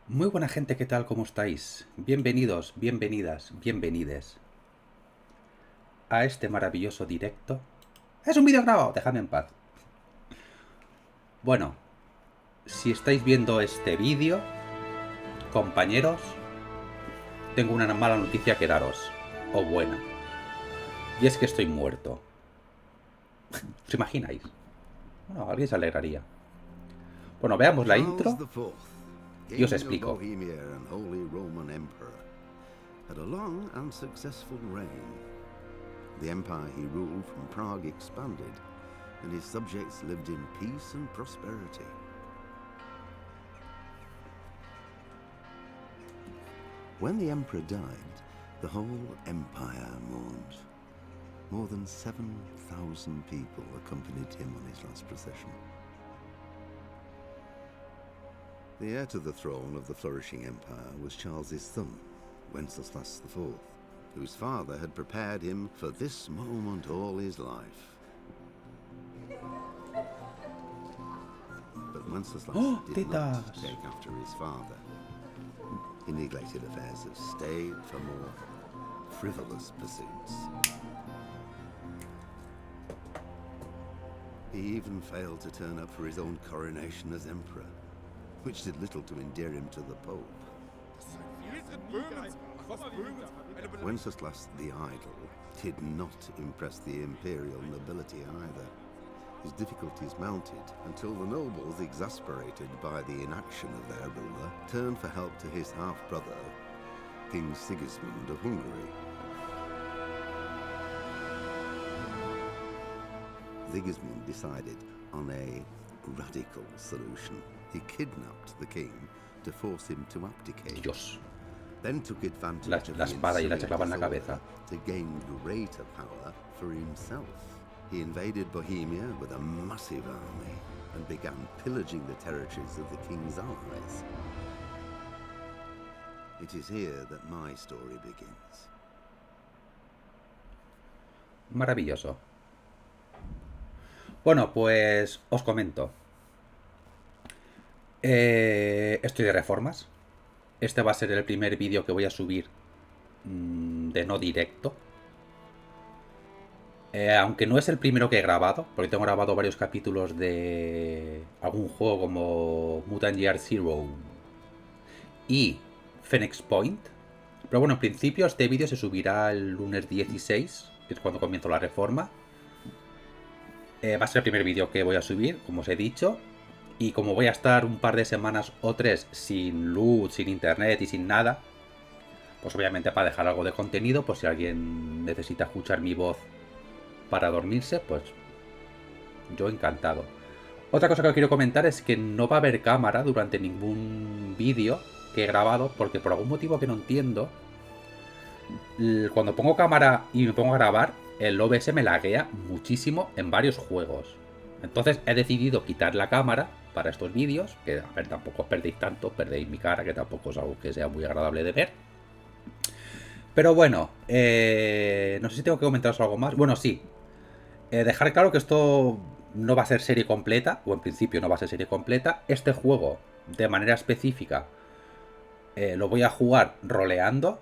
Muy buena gente, ¿qué tal? ¿Cómo estáis? Bienvenidos, bienvenidas, bienvenides a este maravilloso directo. ¡Es un vídeo grabado! Dejadme en paz. Bueno, si estáis viendo este vídeo, compañeros, tengo una mala noticia que daros. O buena. Y es que estoy muerto. ¿Os imagináis? Bueno, alguien se alegraría. Bueno, veamos la intro y os explico. Had a long and successful reign. The empire he ruled from Prague expanded, and his subjects lived in peace and prosperity. When the emperor died, the whole empire mourned. More than 7,000 people accompanied him on his last procession. The heir to the throne of the flourishing empire was Charles's son, Wenceslas IV, whose father had prepared him for this moment all his life. But Wenceslas did not take after his father. He neglected affairs of state for more frivolous pursuits. He even failed to turn up for his own coronation as emperor, which did little to endear him to the Pope. Wenceslas the Idle did not impress the imperial nobility either. His difficulties mounted until the nobles, exasperated by the inaction of their ruler, turned for help to his half-brother, King Sigismund of Hungary. Sigismund decided on a radical solution. He kidnapped the king to force him to abdicate. Dios. Then took advantage of La espada y la ensuing chaclava en la disorder cabeza. to gain greater power for himself. He invaded Bohemia with a massive army and began pillaging the territories of the king's allies. It is here that my story begins. Maravilloso. Bueno, pues os comento. Estoy de reformas. Este va a ser el primer vídeo que voy a subir de no directo. Aunque no es el primero que he grabado, porque tengo grabado varios capítulos de algún juego como Mutant Year Zero y Phoenix Point. Pero bueno, en principio este vídeo se subirá el lunes 16, que es cuando comienzo la reforma. Va a ser el primer vídeo que voy a subir, como os he dicho. Y como voy a estar un par de semanas o 3 sin luz, sin internet y sin nada, pues obviamente para dejar algo de contenido, pues si alguien necesita escuchar mi voz para dormirse, pues yo encantado. Otra cosa que quiero comentar es que no va a haber cámara durante ningún vídeo que he grabado, porque por algún motivo que no entiendo, cuando pongo cámara y me pongo a grabar, el OBS me laguea muchísimo en varios juegos. Entonces he decidido quitar la cámara para estos vídeos, que a ver, tampoco os perdéis tanto, perdéis mi cara, que tampoco es algo que sea muy agradable de ver. Pero bueno, no sé si tengo que comentaros algo más. Bueno, sí. Dejar claro que esto no va a ser serie completa, o en principio no va a ser serie completa. Este juego, de manera específica, lo voy a jugar roleando,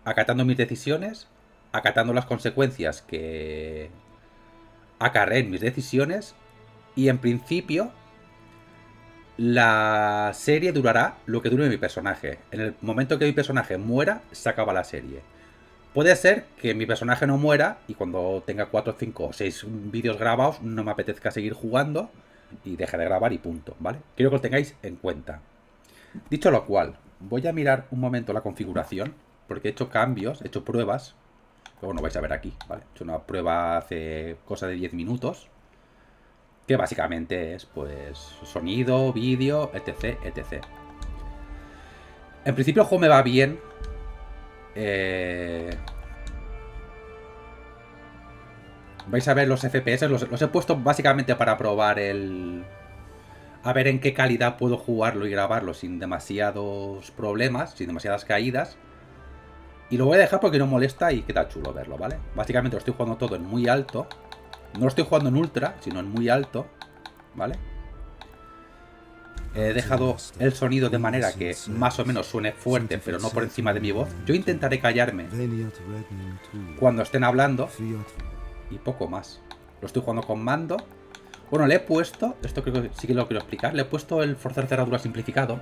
acatando mis decisiones, acatando las consecuencias que acarreen mis decisiones, y en principio la serie durará lo que dure mi personaje. En el momento que mi personaje muera, se acaba la serie. Puede ser que mi personaje no muera y cuando tenga 4, 5 o 6 vídeos grabados no me apetezca seguir jugando y deje de grabar y punto, ¿vale? Quiero que lo tengáis en cuenta. Dicho lo cual, voy a mirar un momento la configuración, porque he hecho cambios, he hecho pruebas. Luego no vais a ver aquí, ¿vale? He hecho una prueba hace cosa de 10 minutos, que básicamente es, pues, sonido, vídeo, etc, etc. En principio el juego me va bien. Vais a ver los FPS, los he puesto básicamente para probar el... A ver en qué calidad puedo jugarlo y grabarlo sin demasiados problemas, sin demasiadas caídas. Y lo voy a dejar porque no molesta y queda chulo verlo, ¿vale? Básicamente lo estoy jugando todo en muy alto. No lo estoy jugando en ultra, sino en muy alto, ¿vale? He dejado el sonido de manera que más o menos suene fuerte, pero no por encima de mi voz. Yo intentaré callarme cuando estén hablando y poco más. Lo estoy jugando con mando. Bueno, le he puesto, esto creo que sí que lo quiero explicar, le he puesto el forzar cerradura simplificado,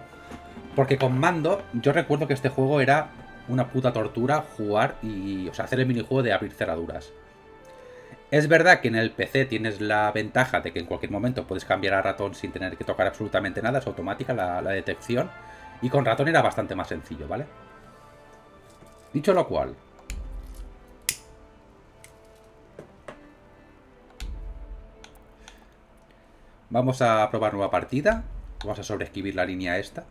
porque con mando yo recuerdo que este juego era una puta tortura jugar y, o sea, hacer el minijuego de abrir cerraduras. Es verdad que en el PC tienes la ventaja de que en cualquier momento puedes cambiar a ratón sin tener que tocar absolutamente nada, es automática la detección, y con ratón era bastante más sencillo, ¿vale? Dicho lo cual, vamos a probar nueva partida. Vamos a sobreescribir la línea esta.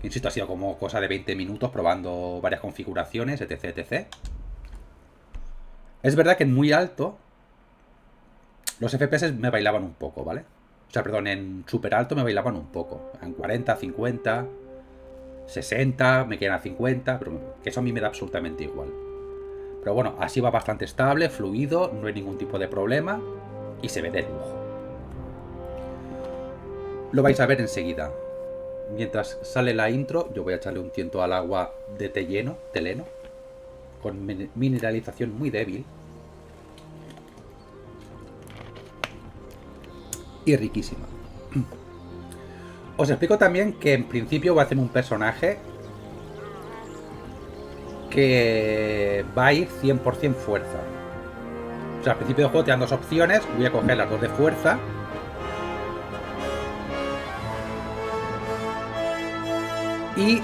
Insisto, ha sido como cosa de 20 minutos probando varias configuraciones, etc, etc. Es verdad que en muy alto los FPS me bailaban un poco, ¿vale? O sea, perdón, en súper alto me bailaban un poco. En 40, 50, 60, me quedan a 50, pero que eso a mí me da absolutamente igual. Pero bueno, así va bastante estable, fluido, no hay ningún tipo de problema y se ve de lujo. Lo vais a ver enseguida. Mientras sale la intro, yo voy a echarle un tiento al agua de teleno, con mineralización muy débil. Y riquísima. Os explico también que en principio voy a hacer un personaje que va a ir 100% fuerza. O sea, al principio del juego te dan dos opciones. Voy a coger las dos de fuerza. Y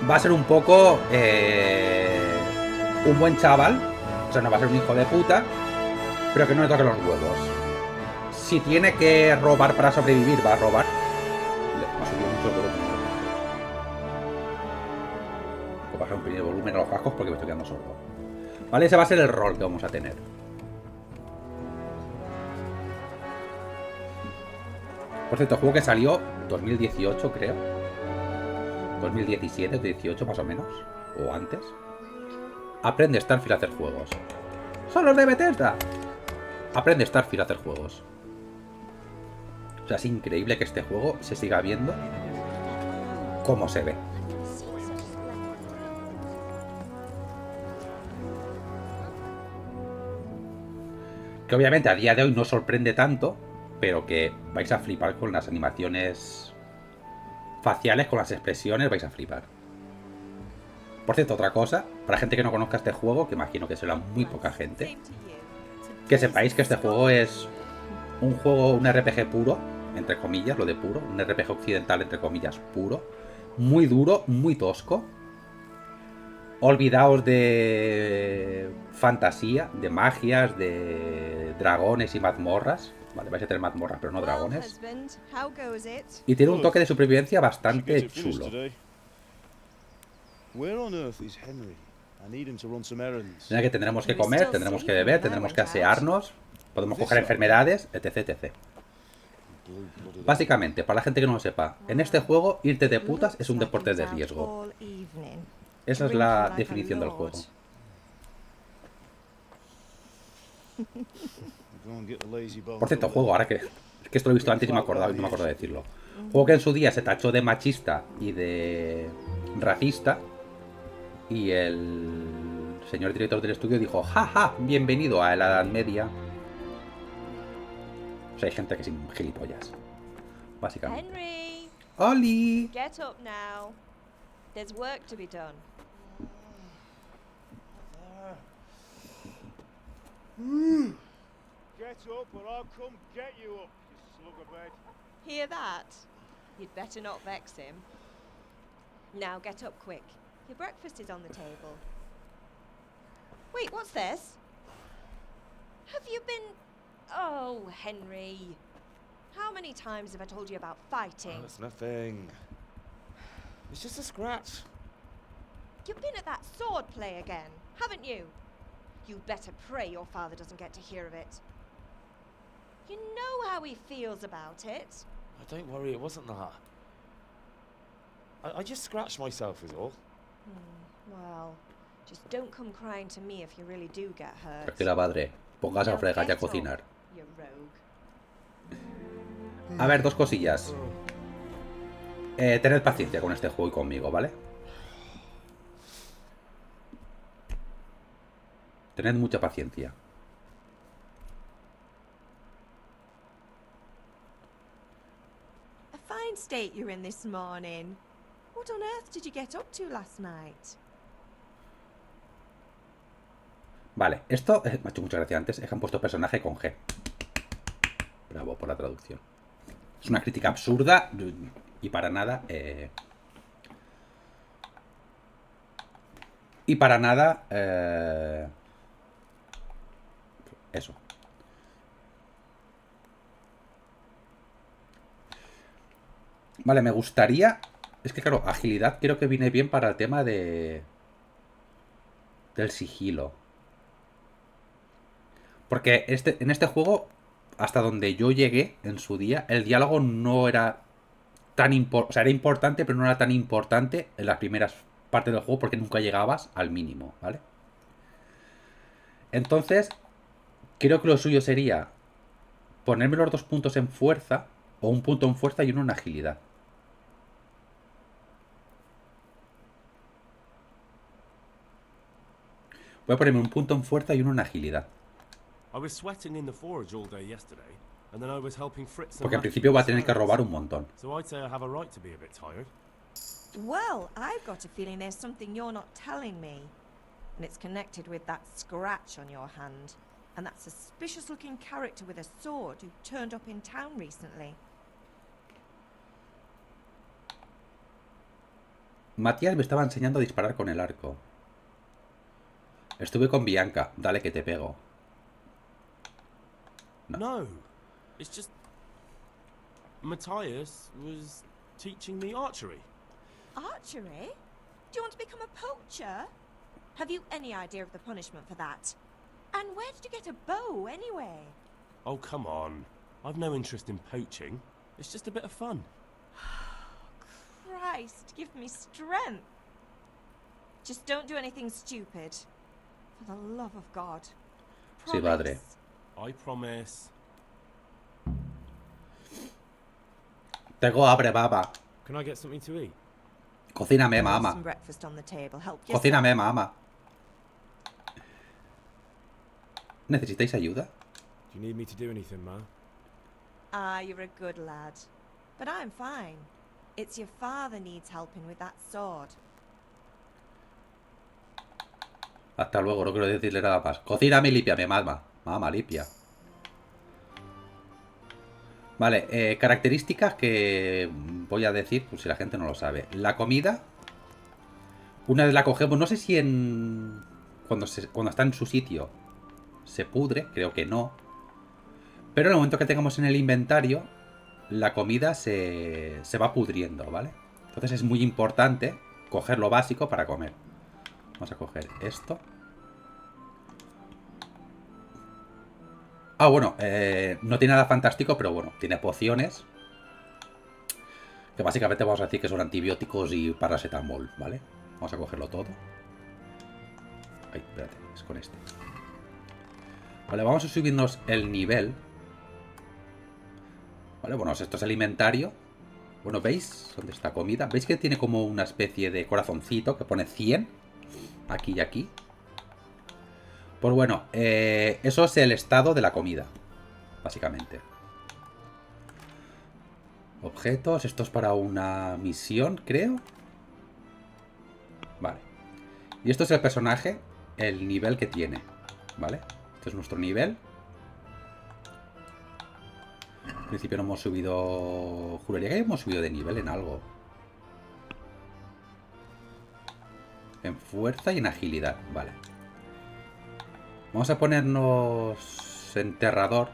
va a ser un poco un buen chaval. O sea, no va a ser un hijo de puta, pero que no le toque los huevos. Si tiene que robar para sobrevivir, va a robar. Me ha subido mucho el volumen. Voy a bajar un pequeño volumen a los cascos porque me estoy quedando sordo. Vale, ese va a ser el rol que vamos a tener. Por cierto, juego que salió 2018, creo. 2017, 2018 más o menos. O antes. Aprende Starfield a hacer juegos. ¡Son los de Bethesda! Aprende Starfield a hacer juegos. O sea, es increíble que este juego se siga viendo como se ve. Que obviamente a día de hoy no sorprende tanto, pero que vais a flipar con las animaciones faciales, con las expresiones, vais a flipar. Por cierto, otra cosa, para gente que no conozca este juego, que imagino que será muy poca gente, que sepáis que este juego es un juego, un RPG puro, entre comillas, lo de puro, un RPG occidental, entre comillas, puro, muy duro, muy tosco. Olvidaos de fantasía, de magias, de dragones y mazmorras. Vale, vais a tener mazmorras, pero no dragones. Y tiene un toque de supervivencia bastante chulo. Mira que tendremos que comer, tendremos que beber, tendremos que asearnos, podemos coger enfermedades, etc, etc. Básicamente, para la gente que no lo sepa, en este juego irte de putas es un deporte de riesgo. Esa es la definición del juego. Por cierto, juego, ahora que esto lo he visto antes y me he acordado y no me acuerdo de decirlo. Juego que en su día se tachó de machista y de racista. Y el señor director del estudio dijo: jaja, bienvenido a la Edad Media. O sea, hay gente que es gilipollas, básicamente. Henry, ¡Oli! get up now. There's work to be done. Get up or I'll come get you up, you slug of bed. Hear that? You'd better not vex him. Now get up quick. Your breakfast is on the table. Wait, what's this? Have you been... Oh, Henry. How many times have I told you about fighting? Oh, it's nothing. It's just a scratch. You've been at that sword play again, haven't you? You'd better pray your father doesn't get to hear of it. You know how he feels about it. Oh, don't worry, it wasn't that. I just scratched myself is all. Well, just don't come crying to me if you really do get hurt. Tranquila, madre. Póngase a Now fregar y a get up, cocinar. you rogue. A ver, dos cosillas. Tened paciencia con este juego y conmigo, ¿vale? Tened mucha paciencia. A fine state you're in this morning. What on earth did you get up to last night? Vale, esto... me ha hecho mucha gracia antes. Es que han puesto personaje con G. Bravo por la traducción. Es una crítica absurda y para nada... Y para nada... Eso. Vale, me gustaría... Es que claro, agilidad creo que viene bien para el tema de... del sigilo. Porque en este juego, hasta donde yo llegué en su día, el diálogo no era tan importante. O sea, era importante, pero no era tan importante en las primeras partes del juego porque nunca llegabas al mínimo, ¿vale? Entonces, creo que lo suyo sería ponerme los 2 puntos en fuerza, o un punto en fuerza y uno en agilidad. Voy a ponerme un punto en fuerza y uno en agilidad. Porque en principio va a tener que robar un montón. Well, I've got a feeling there's something you're not telling me. And it's connected with that scratch on your hand. And that suspicious-looking character with a sword who turned up in town recently. Matías me estaba enseñando a disparar con el arco. Estuve con Bianca. Dale que te pego. No. It's just... Matthias was teaching me archery. Archery? Do you want to become a poacher? Have you any idea of the punishment for that? And where did you get a bow, anyway? Oh, come on. I've no interest in poaching. It's just a bit of fun. Christ, give me strength. Just don't do anything stupid. For the love of God. Sí, padre. I promise. Tengo hambre, baba. Can I get something to eat? Cocíname, mamá. Some breakfast on the table. Help yourself. Cocíname, mamá. ¿Necesitáis ayuda? Do you need me to do anything, Ma? Ah, you're a good lad. But I'm fine. It's your father needs helping with that sword. Hasta luego, no quiero decirle nada más. Cocíname y límpiame, mamá. Mamá, limpia. Vale, características que voy a decir, pues si la gente no lo sabe. La comida, una vez la cogemos, no sé si cuando está en su sitio se pudre, creo que no. Pero en el momento que tengamos en el inventario, la comida se va pudriendo, ¿vale? Entonces es muy importante coger lo básico para comer. Vamos a coger esto. Ah, bueno, no tiene nada fantástico, pero bueno, tiene pociones. Que básicamente vamos a decir que son antibióticos y paracetamol, ¿vale? Vamos a cogerlo todo. Ay, espérate, es con este. Vale, vamos a subirnos el nivel. Vale, bueno, esto es el inventario. Bueno, ¿veis dónde está comida? ¿Veis que tiene como una especie de corazoncito que pone 100? Aquí y aquí. Pues bueno, eso es el estado de la comida, básicamente. Objetos, esto es para una misión, creo. Vale. Y esto es el personaje, el nivel que tiene, ¿vale? Este es nuestro nivel. Al principio no hemos subido... Juraría que hemos subido de nivel en algo. En fuerza y en agilidad, vale. Vamos a ponernos enterrador.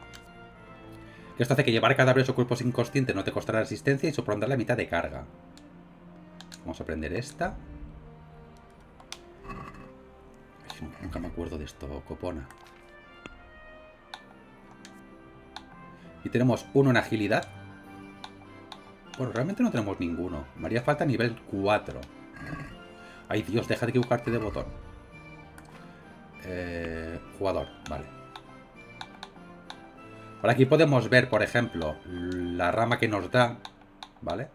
Que esto hace que llevar cadáveres o cuerpos inconscientes no te costará resistencia y supondrá la mitad de carga. Vamos a prender esta. Ay, nunca me acuerdo de esto, copona. Y tenemos uno en agilidad. Bueno, realmente no tenemos ninguno. Me haría falta nivel 4. Ay, Dios, deja de equivocarte de botón. Jugador, vale. Vale, aquí podemos ver, por ejemplo, la rama que nos da, ¿vale?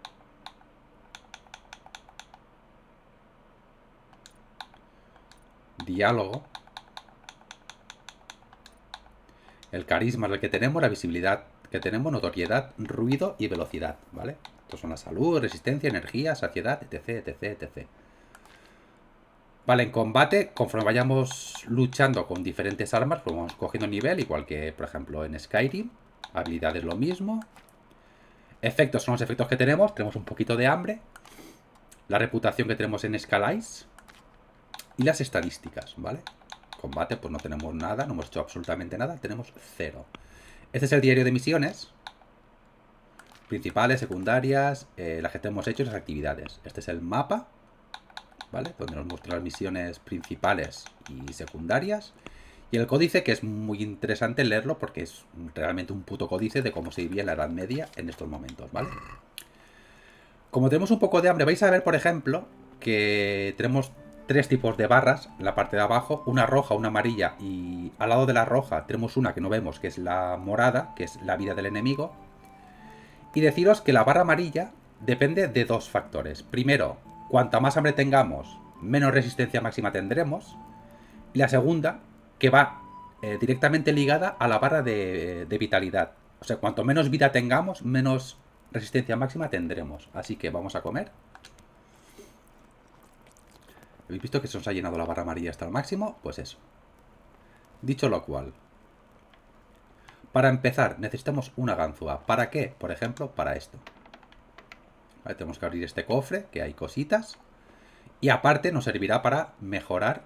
Diálogo. El carisma es el que tenemos, la visibilidad que tenemos, notoriedad, ruido y velocidad, ¿vale? Estos son la salud, resistencia, energía, saciedad, etc, etc, etc. Vale, en combate, conforme vayamos luchando con diferentes armas, pues vamos cogiendo nivel, igual que, por ejemplo, en Skyrim. Habilidades lo mismo. Efectos son los efectos que tenemos. Tenemos un poquito de hambre. La reputación que tenemos en Scalise. Y las estadísticas, ¿vale? Combate, pues no tenemos nada, no hemos hecho absolutamente nada. Tenemos 0. Este es el diario de misiones. Principales, secundarias, las que hemos hecho y las actividades. Este es el mapa, ¿vale? Donde nos muestra las misiones principales y secundarias. Y el códice, que es muy interesante leerlo porque es realmente un puto códice de cómo se vivía en la Edad Media en estos momentos, ¿vale? Como tenemos un poco de hambre, vais a ver, por ejemplo, que tenemos 3 tipos de barras en la parte de abajo. Una roja, una amarilla y al lado de la roja tenemos una que no vemos, que es la morada, que es la vida del enemigo. Y deciros que la barra amarilla depende de 2 factores. Primero, cuanta más hambre tengamos, menos resistencia máxima tendremos. Y la segunda, que va directamente ligada a la barra de vitalidad. O sea, cuanto menos vida tengamos, menos resistencia máxima tendremos. Así que vamos a comer. ¿Habéis visto que se nos ha llenado la barra amarilla hasta el máximo? Pues eso. Dicho lo cual, para empezar necesitamos una ganzúa. ¿Para qué? Por ejemplo, para esto. Vale, tenemos que abrir este cofre, que hay cositas. Y aparte nos servirá para mejorar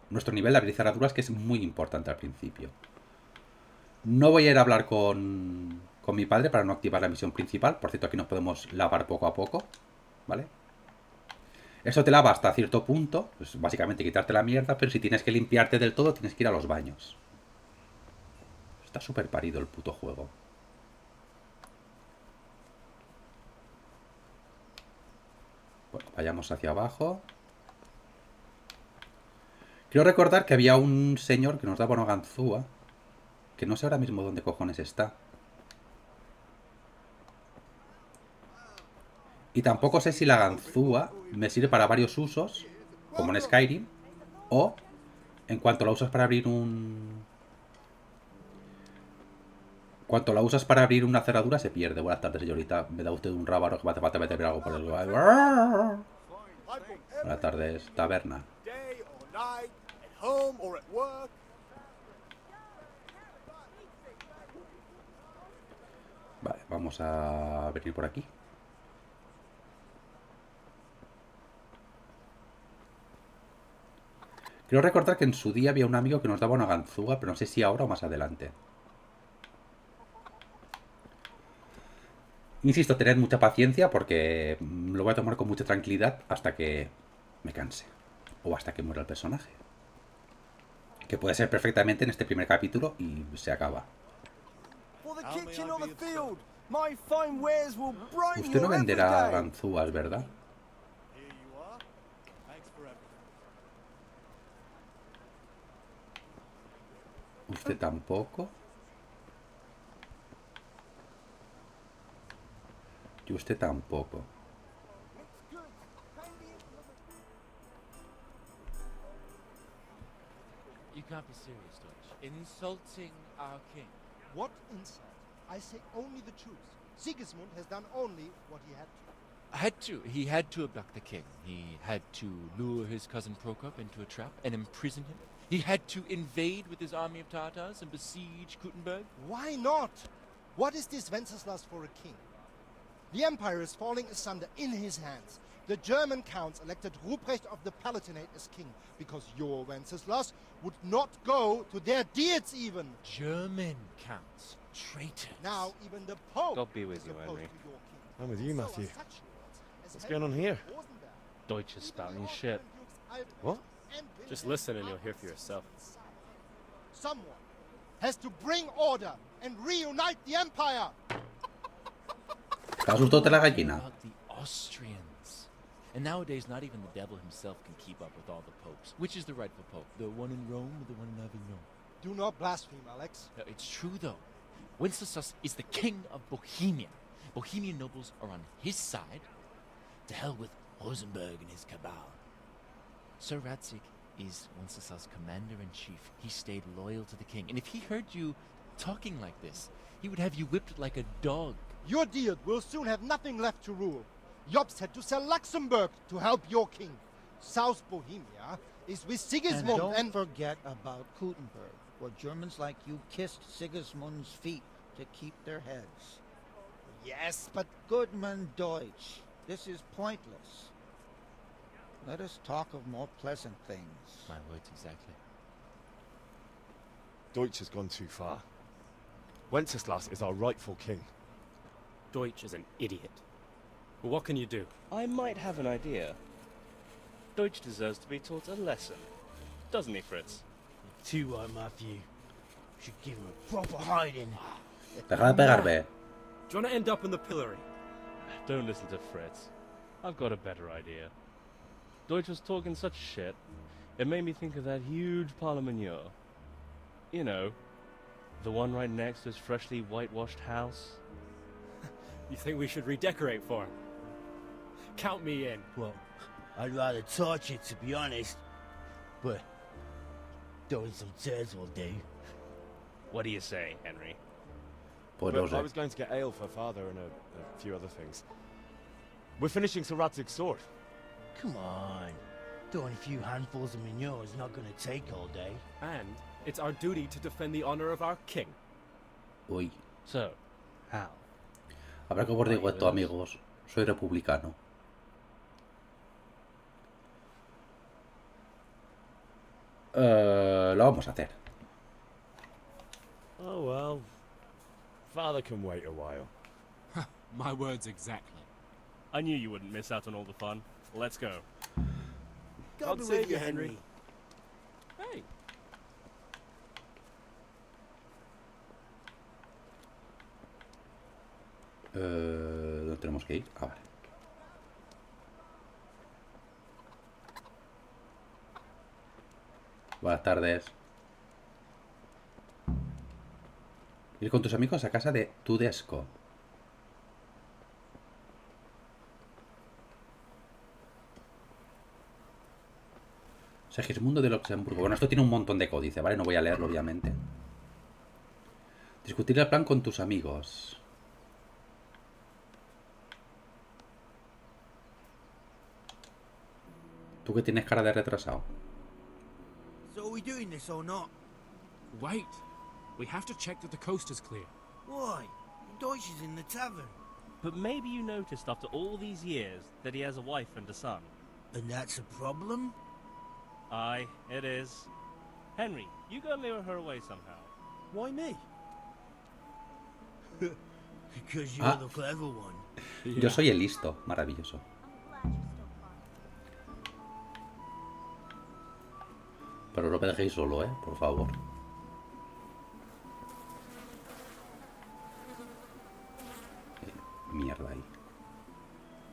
nuestro nivel de habilidad cerraduras, que es muy importante al principio. No voy a ir a hablar con mi padre para no activar la misión principal. Por cierto, aquí nos podemos lavar poco a poco, ¿vale? Esto te lava hasta cierto punto, pues básicamente quitarte la mierda, pero si tienes que limpiarte del todo, tienes que ir a los baños. Está súper parido el puto juego. Bueno, vayamos hacia abajo. Quiero recordar que había un señor que nos daba una ganzúa, que no sé ahora mismo dónde cojones está. Y tampoco sé si la ganzúa me sirve para varios usos, como en Skyrim, o en cuanto la usas para abrir un... Cuanto la usas para abrir una cerradura se pierde. Buenas tardes, señorita. Me da usted un rábaro que me hace falta meter algo por el... Buenas tardes, taberna. Vale, vamos a venir por aquí. Quiero recordar que en su día había un amigo que nos daba una ganzúa, pero no sé si ahora o más adelante. Insisto, tened mucha paciencia porque lo voy a tomar con mucha tranquilidad hasta que me canse. O hasta que muera el personaje. Que puede ser perfectamente en este primer capítulo y se acaba. Usted no venderá ganzúas, ¿verdad? Usted tampoco. Y usted tampoco. You can't be serious, Deutsch. Insulting our king. What insult? I say only the truth. Sigismund has done only what he had to. He had to abduct the king. He had to lure his cousin Prokop into a trap and imprison him. He had to invade with his army of Tatars and besiege Kuttenberg. Why not? What is this Wenceslas for a king? The empire is falling asunder in his hands. The German counts elected Ruprecht of the Palatinate as king because your Wenceslas would not go to their deeds even. German counts. Traitors. Now even the Pope God be with is you, opposed Henry. to your king. I'm with you, So Matthew. are such lords as What's going on Henry here? of Rosenberg. Deutsch is spouting shit. What? Just listen and you'll hear for yourself. Someone has to bring order and reunite the empire. ¿Te asustó la gallina? About the Austrians. And nowadays, not even the devil himself can keep up with all the popes. Which is the rightful pope? The one in Rome or the one in Avignon? Do not blaspheme, Alex. No, it's true, though. Wenceslas is the king of Bohemia. Bohemian nobles are on his side. To hell with Rosenberg and his cabal. Sir Radzig is Wenceslas' commander-in-chief. He stayed loyal to the king. And if he heard you talking like this, he would have you whipped like a dog. Your Diet will soon have nothing left to rule. Jobst had to sell Luxembourg to help your king. South Bohemia is with Sigismund And don't and... forget about Gutenberg, where Germans like you kissed Sigismund's feet to keep their heads. Yes, but... Goodman Deutsch, this is pointless. Let us talk of more pleasant things. My words exactly. Deutsch has gone too far. Wenceslas is our rightful king. Deutsch is an idiot. But what can you do? I might have an idea. Deutsch deserves to be taught a lesson. Doesn't he, Fritz? Too right, Matthew. Should give him a proper hiding. Deja de pegarme. Do you want to end up in the pillory? Don't listen to Fritz. I've got a better idea. Deutsch was talking such shit, it made me think of that huge parliament. You know, the one right next to his freshly whitewashed house. You think we should redecorate for him? Count me in. Well, I'd rather torch it, to be honest. But throwing some turds will do. What do you say, Henry? Pues Well, no I sé. was going to get ale for father and a few other things. We're finishing Sir Radzig's sword. Come on. Throwing a few handfuls of manure is not going to take all day. And it's our duty to defend the honor of our king. Uy. So, how? Habrá que os digo esto, amigos. Soy republicano. Lo vamos a hacer. Oh well. Father can wait a while. My words exactly. I knew you wouldn't miss out on all the fun. Let's go. God be with you, Henry. Hey, ¿Dónde tenemos que ir? Ah, vale. Buenas tardes. Ir con tus amigos a casa de Tudesco. Segismundo de Luxemburgo. Bueno, esto tiene un montón de códice, ¿vale? No voy a leerlo, obviamente. Discutir el plan con tus amigos. Tú que tienes cara de retrasado. So are we doing this or not? wait. We have to check that the coast is clear. Why? Deutsch is in the tavern. But maybe you noticed after all these years that he has a wife and a son. And that's a problem? Aye, it is. Henry, you go lure her away somehow. Why me? Because you're the clever one. Yo soy el listo. Maravilloso. Pero no me dejéis solo, por favor. Mierda ahí.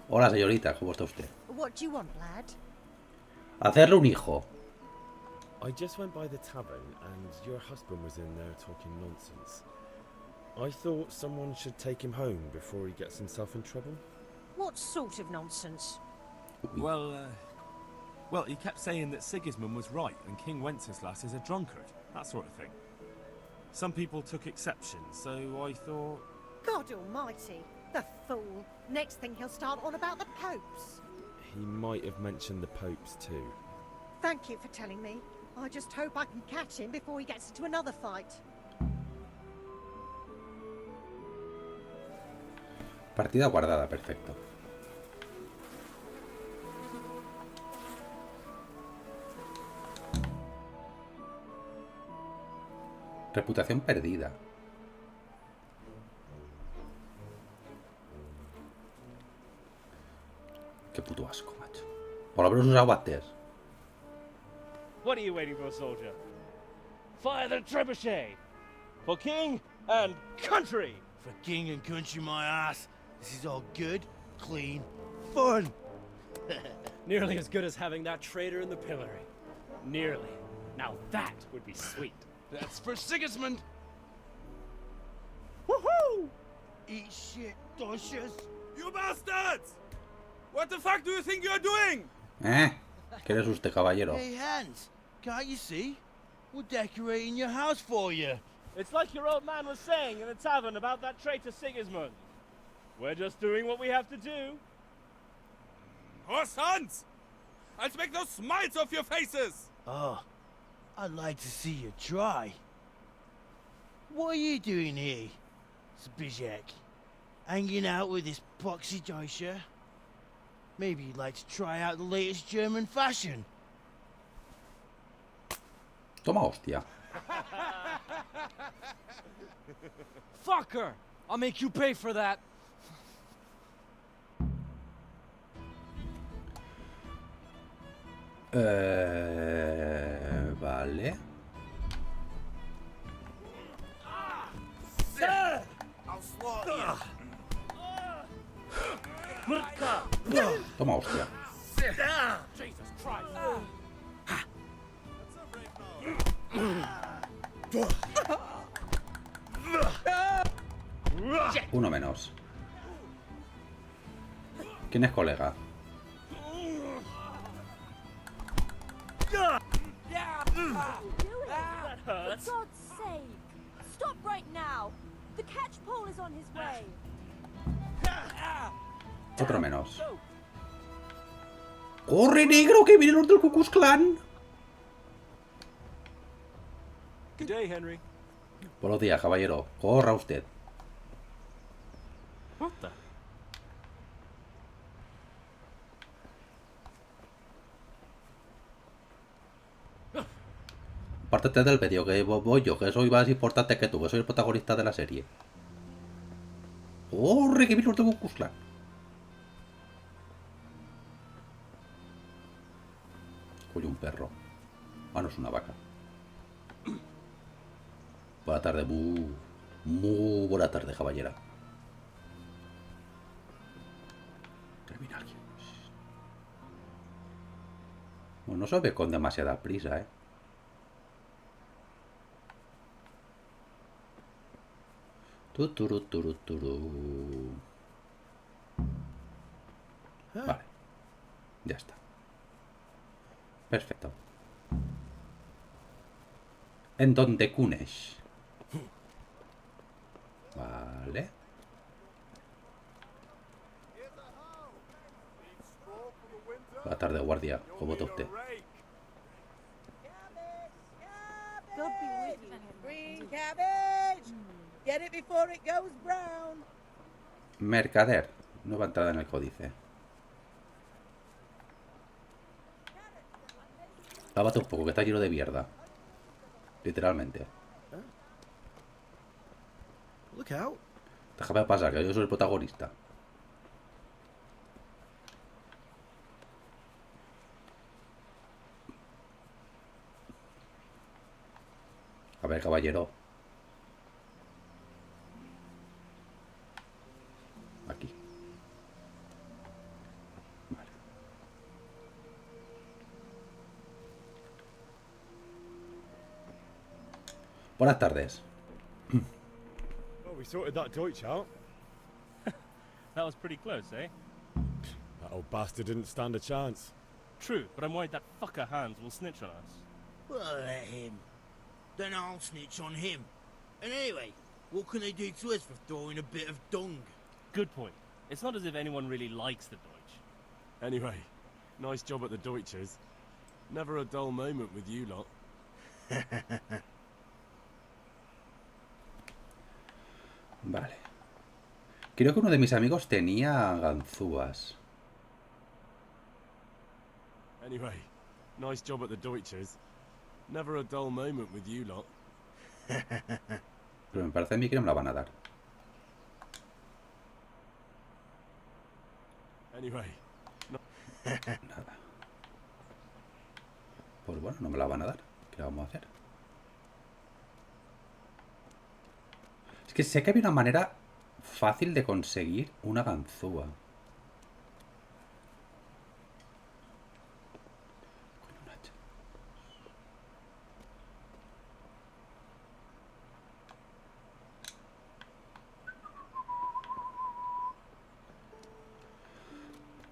Hola, señorita, ¿cómo está usted? What do you want, lad? Hacerle un hijo. I just went by the tavern and your husband was in there talking nonsense. I thought someone should take him home before he gets himself in trouble. What sort of nonsense? Well, he kept saying that Sigismund was right and King Wenceslas is a drunkard, that sort of thing. Some people took exception, so I thought... God almighty, the fool. Next thing he'll start on about the popes. He might have mentioned the popes too. Thank you for telling me. I just hope I can catch him before he gets into another fight. Partida guardada, perfecto. Reputación perdida. Qué puto asco, macho. Por lo menos usa guantes. What are you waiting for, soldier? Fire the trebuchet! For king and country! For king and country, my ass. This is all good, clean, fun. Nearly as good as having that traitor in the pillory. Nearly. Now that would be sweet. That's for Sigismund. Woohoo! Eat shit, Doshes. You bastards! What the fuck do you think you're doing? ¿Qué eres usted, caballero? Hey, Hans, can't you see? We're decorating your house for you. It's like your old man was saying in the tavern about that traitor Sigismund. We're just doing what we have to do. Oh, sons! I'll make those smiles off your faces! Oh, I'd like to see you try. What are you doing here, Zbyszek? Hanging out with this poxy Deutscher? Maybe you'd like to try out the latest German fashion. Toma hostia. Fucker! I'll make you pay for that. Vale. I'll slaughter Toma hostia. Jesus Christ. Uno menos. ¿Quién es colega? For God's sake! Stop right now! The catch pole is on his way! Otro menos. ¡Corre, negro! ¡Que vienen los del Ku Klux Klan! Good day, Henry. Buenos días, caballero. Corra usted. What the? Apártate del medio, que voy yo, que soy más importante que tú, que soy el protagonista de la serie. ¡Corre, que vienen los del Ku Klux Klan! Oye, un perro. Ah, no, es una vaca. Buena tarde, muy buena tarde, caballera. Termina alguien. Bueno, no se ve con demasiada prisa, ¿eh? Turuturu. Vale. Ya está. Perfecto. En donde Kunesh. Vale. Buenas tardes, guardia. ¿Cómo está usted? Green cabbage. Get it before it goes brown. Mercader. Nueva entrada en el códice. Lávate un poco, que está lleno de mierda. Literalmente. Look out. Déjame pasar, que yo soy el protagonista. A ver, caballero. Aquí. Vale. Buenas tardes. Well, we sorted that Deutsch out. That was pretty close, eh? That old bastard didn't stand a chance. True, but I'm worried that fucker Hans will snitch on us. Well, let him. Then I'll snitch on him. And anyway, what can they do to us for throwing a bit of dung? Good point. It's not as if anyone really likes the Deutsch. Anyway, nice job at the Deutsches. Never a dull moment with you lot. Vale. Creo que uno de mis amigos tenía ganzúas. Anyway, nice job at the Deutsches. Never a dull moment with you lot. Pero me parece a mí que no me la van a dar. Anyway, Nada. Pues bueno, no me la van a dar. ¿Qué le vamos a hacer? Es que sé que había una manera fácil de conseguir una ganzúa.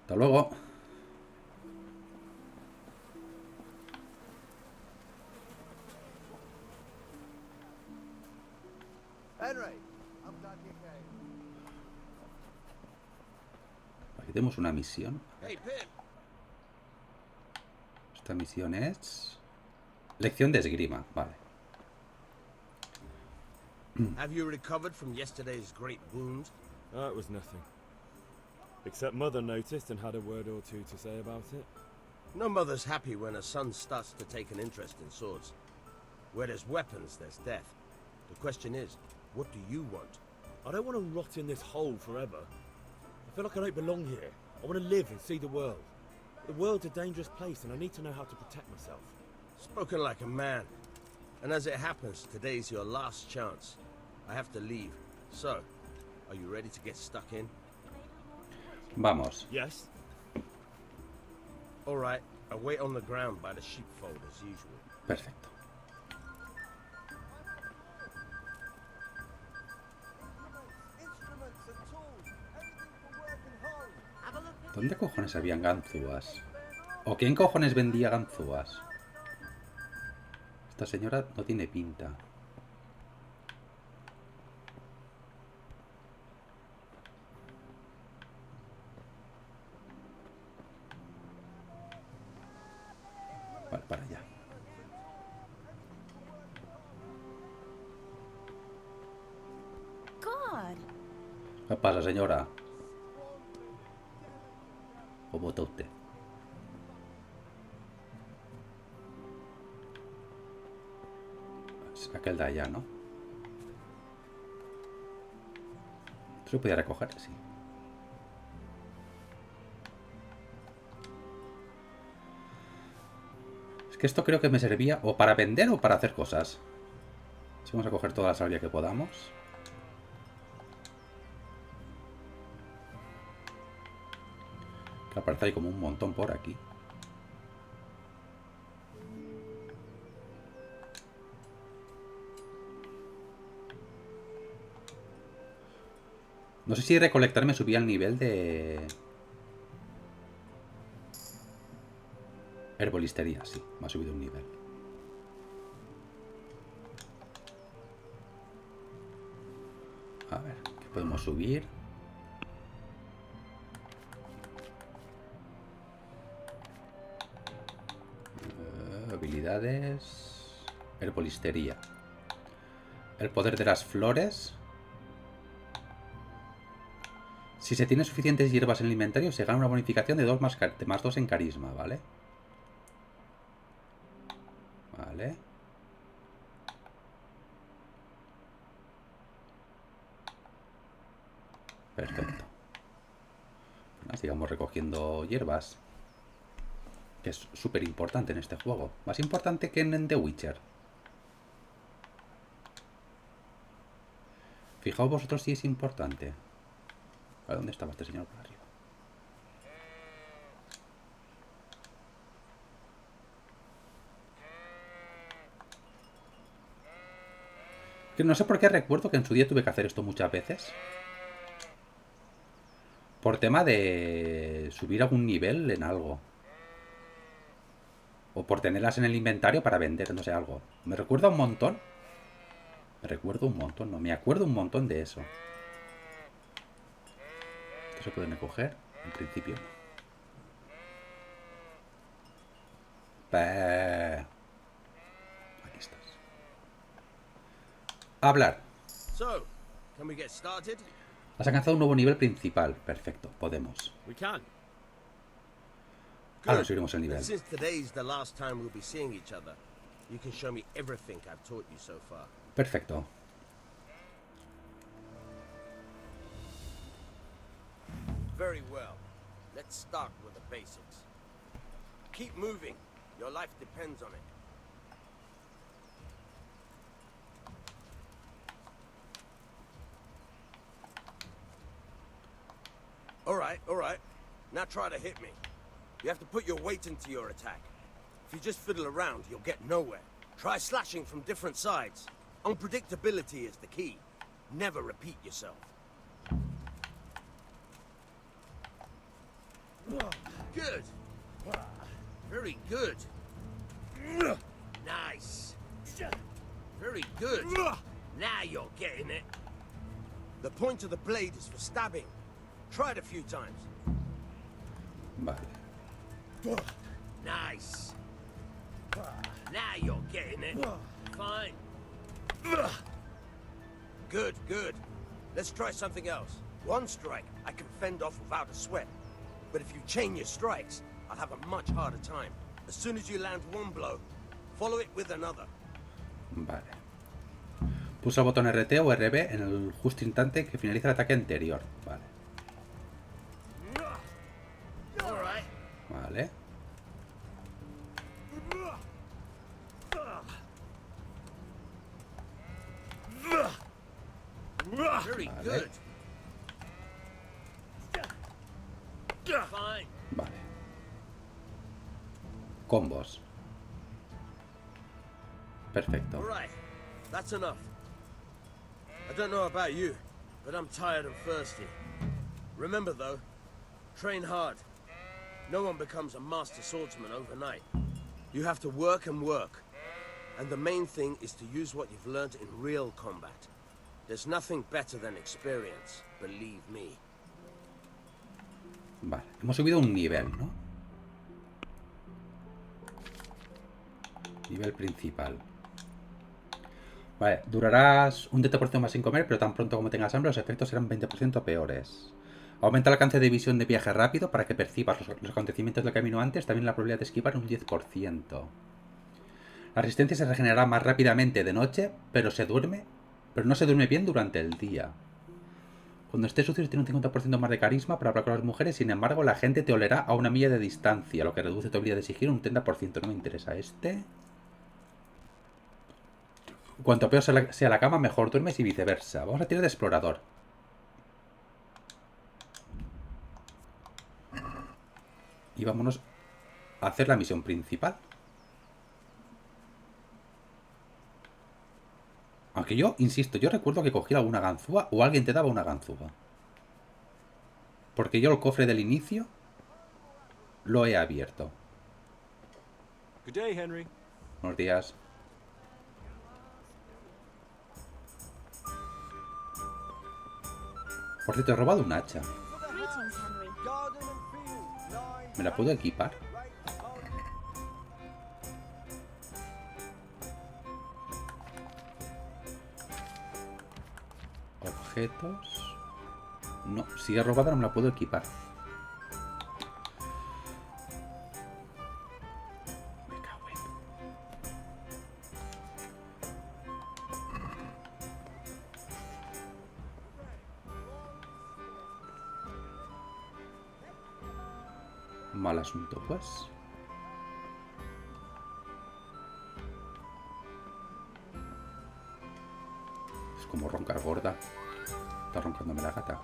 Hasta luego. Henry, I'm glad you came. Aquí tenemos una misión. Hey, Pip. Esta misión es... Lección de esgrima, vale. Have you recovered from yesterday's great wound? It was nothing. Except Mother noticed and had a word or two to say about it. No mother's happy when her son starts to take an interest in swords. Where there's weapons, there's death. The question is, what do you want? I don't want to rot in this hole forever. I feel like I don't belong here. I want to live and see the world. The world's a dangerous place and I need to know how to protect myself. Spoken like a man. And as it happens, today's your last chance. I have to leave. So, are you ready to get stuck in? Vamos. Yes. All right. I'll wait on the ground by the sheepfold as usual. Perfecto. ¿Dónde cojones habían ganzúas? ¿O quién cojones vendía ganzúas? Esta señora no tiene pinta. Vale, para allá. God. ¿Qué pasa, señora? ¿O vota usted? Es aquel de allá, ¿no? ¿Esto se podía recoger? Sí. Es que esto creo que me servía o para vender o para hacer cosas. Así vamos a coger toda la salvia que podamos. Que aparece ahí como un montón por aquí. No sé si recolectar me subía el nivel de... Herbolistería, sí, me ha subido un nivel. A ver, ¿qué podemos subir? Habilidades... Herbolistería. El poder de las flores. Si se tiene suficientes hierbas en el inventario, se gana una bonificación de 2 más 2 en carisma, ¿vale? Vale. Perfecto. Bueno, sigamos recogiendo hierbas. Que es súper importante en este juego. Más importante que en The Witcher. Fijaos vosotros si es importante. A ver, ¿dónde estaba este señor por arriba? Que no sé por qué recuerdo que en su día tuve que hacer esto muchas veces. Por tema de subir algún nivel en algo. O por tenerlas en el inventario para vender, no sé, algo. Me recuerda un montón. Me recuerdo un montón, no, me acuerdo un montón de eso. ¿Esto se pueden coger? En principio no. Aquí estás. Hablar. So, can we get started? Has alcanzado un nuevo nivel principal. Perfecto, podemos. Ahora subiremos el nivel. Since today's the last time we'll be seeing each other, you can show me everything I've taught you so far. Perfecto. Very well. Let's start with the basics. Keep moving. Your life depends on it. All right. Now try to hit me. You have to put your weight into your attack. If you just fiddle around, you'll get nowhere. Try slashing from different sides. Unpredictability is the key. Never repeat yourself. Good. Very good. Nice. Very good. Now you're getting it. The point of the blade is for stabbing. Try it a few times. Vale. Nice. Now you're getting it. Fine. Good, good. Let's try something else. One strike, I can fend off without a sweat. But if you chain your strikes, I'll have a much harder time. As soon as you land one blow, follow it with another. Vale. Pulsa el botón RT o RB en el justo instante que finaliza el ataque anterior. Vale. Vale. Very Vale. good. Fine. Vale. Combos. Perfecto. All right. That's enough. I don't know about you, but I'm tired and thirsty. Remember though, train hard. No one becomes a master swordsman overnight. You have to work and work. And the main thing is to use what you've learned in real combat. There's nothing better than experience, believe me. Vale, hemos subido un nivel, ¿no? Nivel principal. Vale, durarás un 20% más sin comer, pero tan pronto como tengas hambre los efectos serán 20% peores. Aumenta el alcance de visión de viaje rápido para que percibas los acontecimientos del camino antes, también la probabilidad de esquivar un 10%. La resistencia se regenerará más rápidamente de noche, pero no se duerme bien durante el día. Cuando estés sucio tiene un 50% más de carisma para hablar con las mujeres, sin embargo la gente te olerá a una milla de distancia, lo que reduce tu habilidad de exigir un 30%. No me interesa este. Cuanto peor sea la cama, mejor duermes y viceversa. Vamos a tirar de explorador. Y vámonos a hacer la misión principal. Aunque yo, insisto, yo recuerdo que cogí alguna ganzúa o alguien te daba una ganzúa. Porque yo el cofre del inicio lo he abierto. Good day, Henry. Buenos días. Por cierto, he robado un hacha. Greetings, Henry. ¿Me la puedo equipar? Objetos. No, si he robado no me la puedo equipar. Me cago en... Mal asunto, pues. Es como roncar gorda. Está roncándome la gata.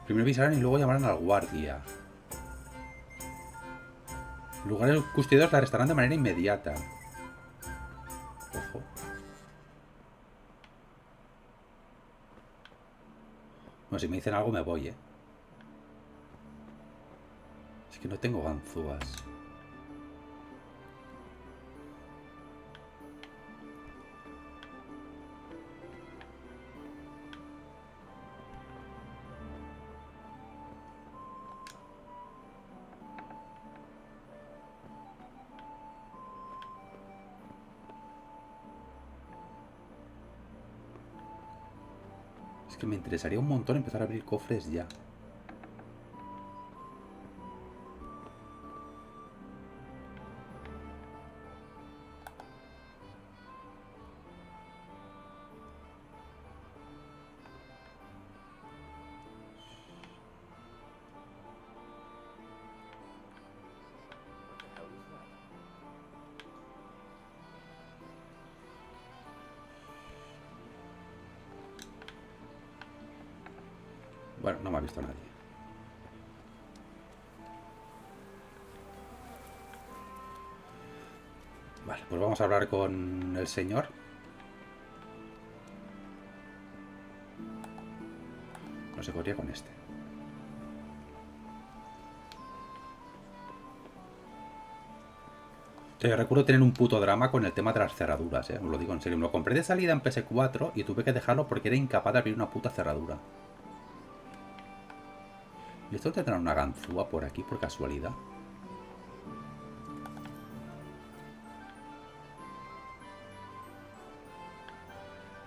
Primero avisarán y luego llamarán al guardia. Lugares custodiados la arrestarán de manera inmediata. Ojo. Bueno, si me dicen algo me voy, Es que no tengo ganzúas. Es que me interesaría un montón empezar a abrir cofres ya. Bueno, no me ha visto nadie. Vale, pues vamos a hablar con el señor. No se podría con este. Yo recuerdo tener un puto drama con el tema de las cerraduras, os lo digo en serio. Me lo compré de salida en PS4 y tuve que dejarlo porque era incapaz de abrir una puta cerradura. ¿Y esto tendrá una ganzúa por aquí, por casualidad?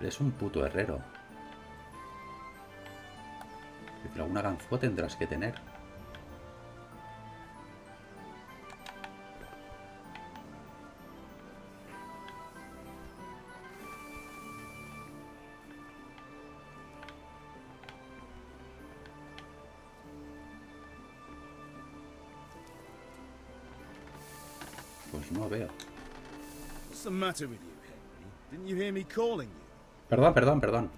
Es un puto herrero. Es decir, alguna ganzúa tendrás que tener. Pues no veo. What's the matter with you, Henry? Didn't you hear me calling you? Perdón.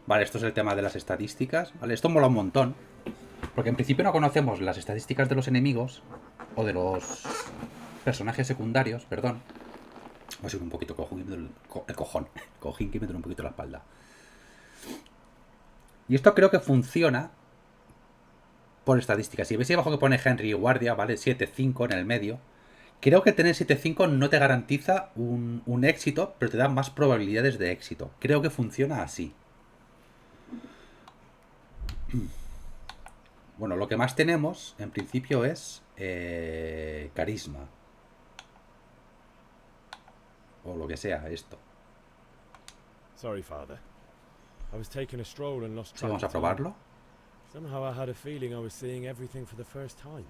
Vale, esto es el tema de las estadísticas. Vale, esto mola un montón. Porque en principio no conocemos las estadísticas de los enemigos. O de los personajes secundarios, perdón. Voy a subir un poquito el cojón. Cojín que me duele un poquito la espalda. Y esto creo que funciona por estadísticas. Si veis ahí abajo que pone Henry Guardia, ¿vale? 7-5 en el medio. Creo que tener 7-5 no te garantiza un éxito, pero te da más probabilidades de éxito. Creo que funciona así. Bueno, lo que más tenemos, en principio, es carisma. O lo que sea, esto. Sorry, father. I was taking a stroll and lost track. Vamos a probarlo. Somehow I had a feeling I was seeing everything for the first time.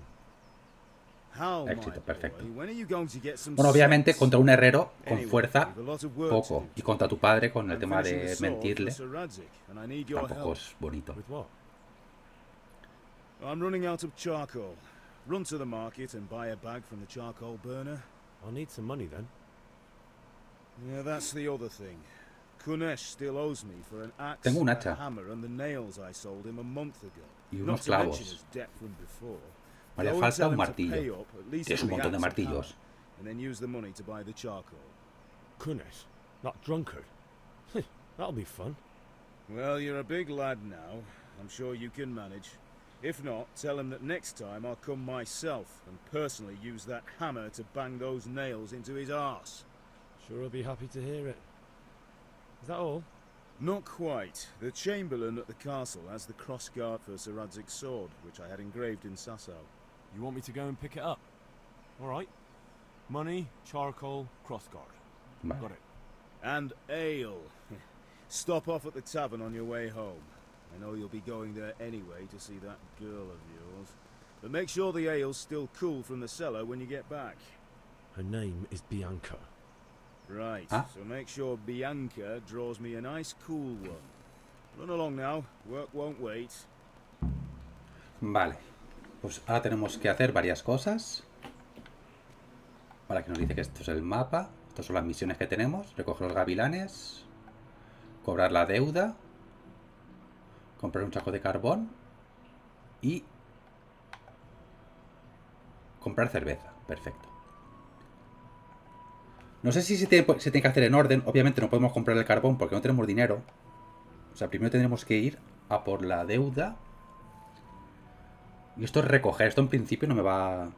Éxito, perfecto. When are you going to get some Bueno, obviamente sense? contra un herrero con Anyway, fuerza, we've a lot of work to poco. do. Y contra tu padre con el I'm tema finishing de the sword mentirle, for Sir Radzig, and I need your tampoco help. es bonito. With what? I'm running out of charcoal. Run to the market and buy a bag from the charcoal burner. I'll need some money then. Yeah, that's the other thing. Kunesh still owes me for an axe, Tengo un a hacha. hammer, and the nails I sold him a month ago. Y Not unos to mention clavos. his debt from before. Me haría Go and falta tell un him to martillo. pay up, at least Tienes for un the montón de axe and martillos. hammer, and then use the money to buy the charcoal. Kunesh, that drunkard. That'll be fun. Well, you're a big lad now. I'm sure you can manage. If not, tell him that next time I'll come myself and personally use that hammer to bang those nails into his arse. Sure, I'll be happy to hear it. Is that all? Not quite. The Chamberlain at the castle has the crossguard for Sir Radzig's sword, which I had engraved in Sasau. You want me to go and pick it up? Alright. Money, charcoal, crossguard. Vale. Got it. And ale. Stop off at the tavern on your way home. I know you'll be going there anyway to see that girl of yours. But make sure the ale's still cool from the cellar when you get back. Her name is Bianca. Right, Ah. so make sure Bianca draws me a nice cool one. Run along now, work won't wait. Vale. Pues ahora tenemos que hacer varias cosas. Para que nos dice que esto es el mapa. Estas son las misiones que tenemos. Recoger los gavilanes. Cobrar la deuda. Comprar un saco de carbón. Y comprar cerveza. Perfecto. No sé si se tiene que hacer en orden. Obviamente no podemos comprar el carbón porque no tenemos dinero. O sea, primero tendremos que ir a por la deuda. Y esto es recoger. Esto en principio no me va...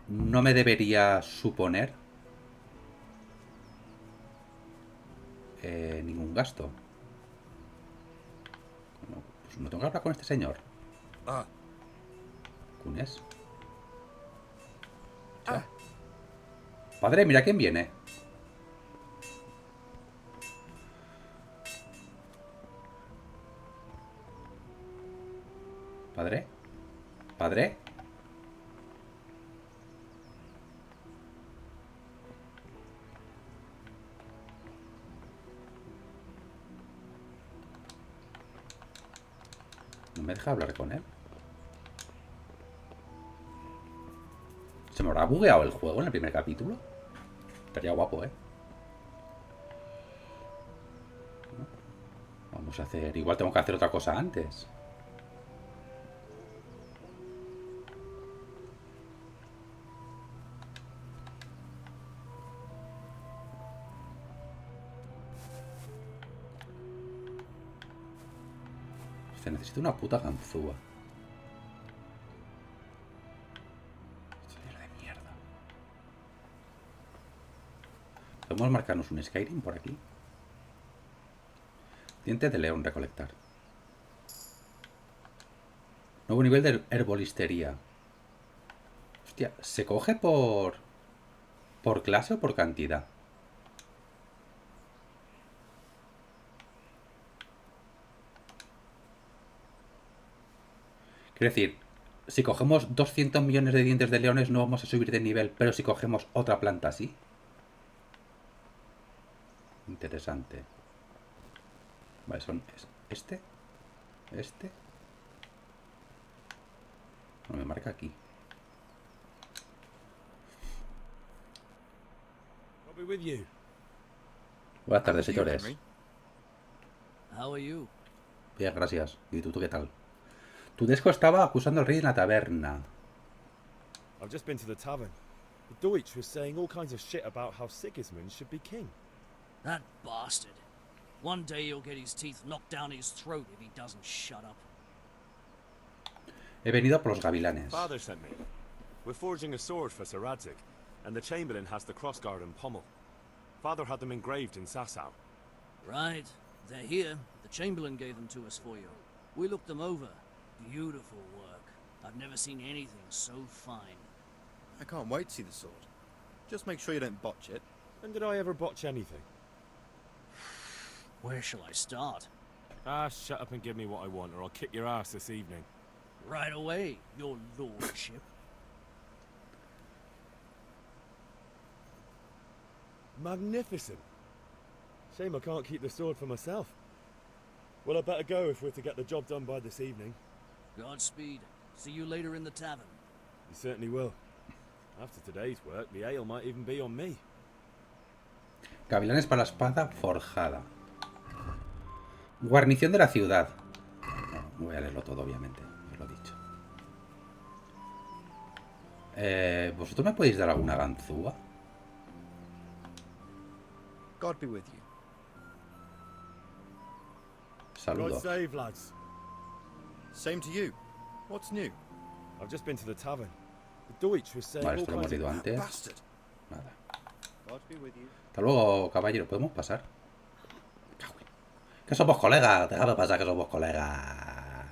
No me debería suponer ningún gasto. No, pues no tengo que hablar con este señor. Ah. Kunesh. Padre, mira quién viene. Padre. Padre. No me deja hablar con él. ¿Se me habrá bugueado el juego en el primer capítulo? Estaría guapo, ¿eh? Vamos podemos hacer? Igual tengo que hacer otra cosa antes. Se necesita una puta ganzúa. Esto de mierda. ¿Podemos marcarnos un Skyrim por aquí? Diente de león, recolectar. Nuevo nivel de herbolistería. Hostia, ¿se coge por clase o por cantidad? Quiero decir, si cogemos 200 millones de dientes de leones no vamos a subir de nivel, pero si cogemos otra planta así. Interesante. Vale, son este. No me marca aquí. Buenas tardes, señores. Bien, gracias. ¿Y tú qué tal? Tudesco estaba acusando al rey en la taberna. I've just been to the tavern. The Deutsch was saying all kinds of shit about how Sigismund should be king. That bastard. One day he'll get his teeth knocked down his throat if he doesn't shut up. He venido por los gavilanes. Father sent me. We're forging a sword for Sir Radzig, and the Chamberlain has the crossguard and pommel. Father had them engraved in Sasau. Right. They're here. The Chamberlain gave them to us for you. We looked them over. Beautiful work. I've never seen anything so fine. I can't wait to see the sword. Just make sure you don't botch it. When did I ever botch anything? Where shall I start? Ah, shut up and give me what I want, or I'll kick your ass this evening. Right away, your lordship. Magnificent. Shame I can't keep the sword for myself. Well, I better go if we're to get the job done by this evening. Godspeed. See you later in the tavern. You certainly will. After today's work, the ale might even be on me. Gavilanes para la espada forjada. Guarnición de la ciudad. No voy a leerlo todo, obviamente. Os lo he dicho. ¿Vosotros me podéis dar alguna ganzúa? God be with you. Saludos. God save, lads. Same to you. What's new? I've just been to the tavern. The Deutsch was saying Vale, all esto lo hemos kinds ido of... antes. Bastard. Nada. God be with you. Hasta luego, caballero. ¿Podemos pasar? Que somos colegas. Déjame pasar, que somos colegas.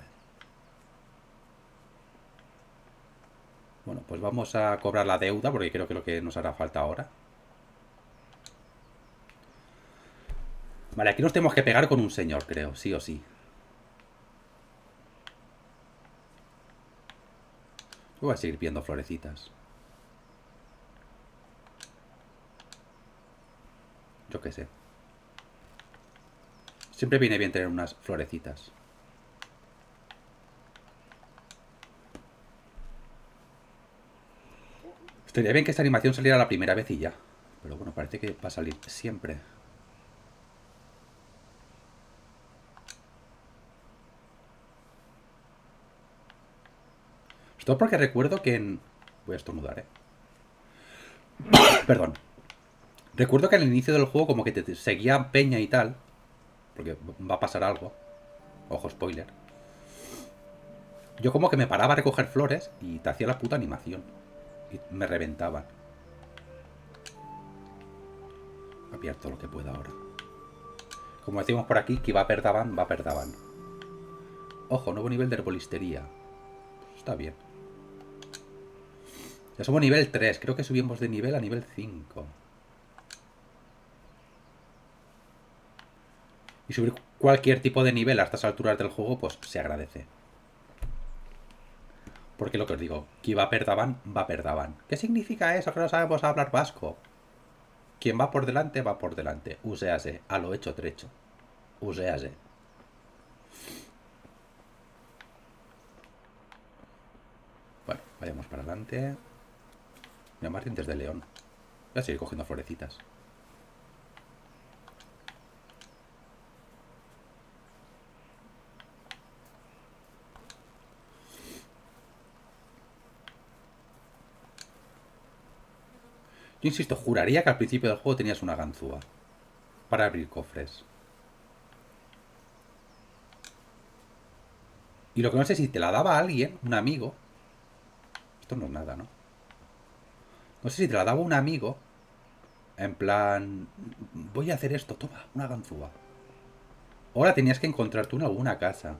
Bueno, pues vamos a cobrar la deuda, porque creo que es lo que nos hará falta ahora. Vale, aquí nos tenemos que pegar con un señor, creo. Sí o sí. Voy a seguir viendo florecitas. Yo qué sé. Siempre viene bien tener unas florecitas. Estaría bien que esta animación saliera la primera vez y ya. Pero bueno, parece que va a salir siempre. Esto porque recuerdo que en... Voy a estornudar, Perdón. Recuerdo que al inicio del juego como que te seguía peña y tal. Porque va a pasar algo. Ojo, spoiler. Yo como que me paraba a recoger flores y te hacía la puta animación. Y me reventaban. Abierto lo que pueda ahora. Como decimos por aquí, que va a perdaban, va a perdaban. Ojo, nuevo nivel de herbolistería. Pues está bien. Ya somos nivel 3. Creo que subimos de nivel a nivel 5. Y subir cualquier tipo de nivel a estas alturas del juego, pues se agradece. Porque lo que os digo, que va a perdaban, va a perdaban. ¿Qué significa eso? Que no sabemos hablar vasco. Quien va por delante, va por delante. Uséase, a lo hecho trecho. Uséase. Bueno, vayamos para adelante. Mira, más dientes de león. Voy a seguir cogiendo florecitas. Yo insisto, juraría que al principio del juego tenías una ganzúa para abrir cofres. Y lo que no sé si te la daba alguien, un amigo. Esto no es nada, ¿no? No sé si te la daba un amigo. En plan, voy a hacer esto, toma, una ganzúa. Ahora tenías que encontrar tú en alguna casa.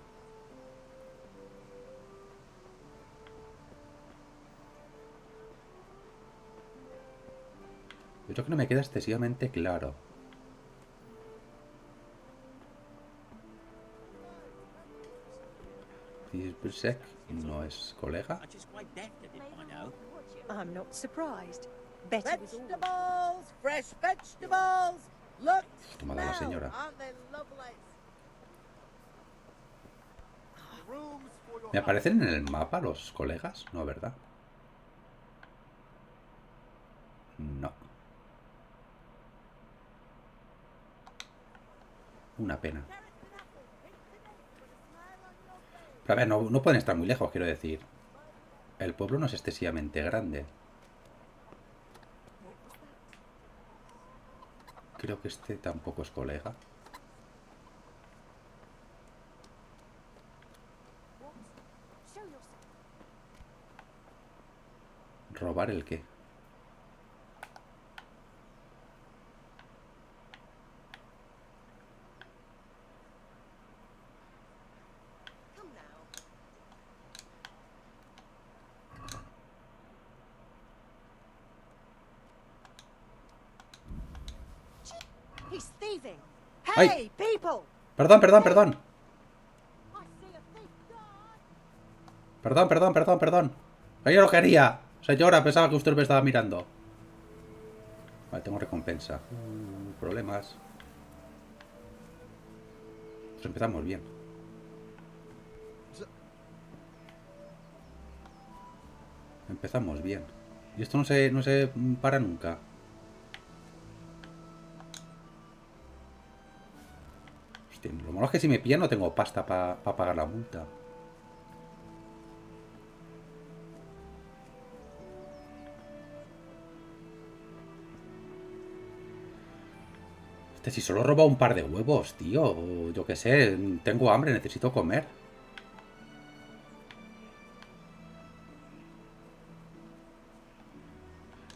Yo creo que no me queda excesivamente claro. Disbrsek no es colega. I'm not surprised. Betty was always... Vegetables! Fresh vegetables! Look, Tomada la smell! señora. Aren't they lovely? ¿Me aparecen en el mapa los colegas? No, ¿verdad? No. Una pena. Pero a ver, no pueden estar muy lejos, quiero decir. El pueblo no es excesivamente grande. Creo que este tampoco es colega. ¿Robar el qué? He's thieving. ¡Ay! Hey, people! Perdón, perdón, perdón. Perdón, perdón, perdón, perdón. Yo lo quería. Señora, pensaba que usted me estaba mirando. Vale, tengo recompensa. Problemas. Pues empezamos bien. Empezamos bien. Y esto no se para nunca. Hostia, lo malo es que si me pillan no tengo pasta para pagar la multa. Si solo he robado un par de huevos, tío. Yo qué sé, tengo hambre, necesito comer.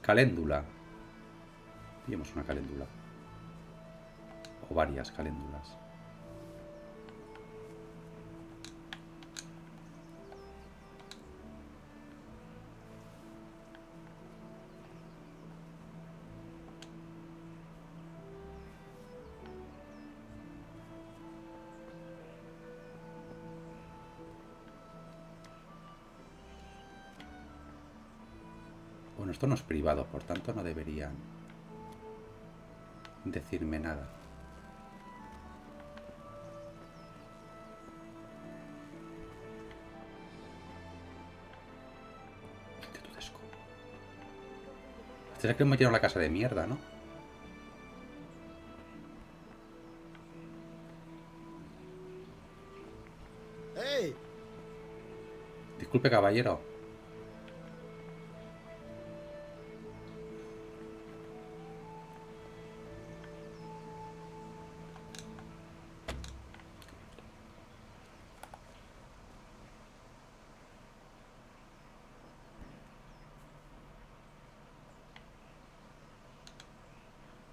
Caléndula. Pillemos una caléndula. O varias caléndulas. Bueno, esto no es privado, por tanto no deberían decirme nada. Hostia, tú desco. Este es que hemos llenado la casa de mierda, ¿no? ¡Hey! Disculpe, caballero.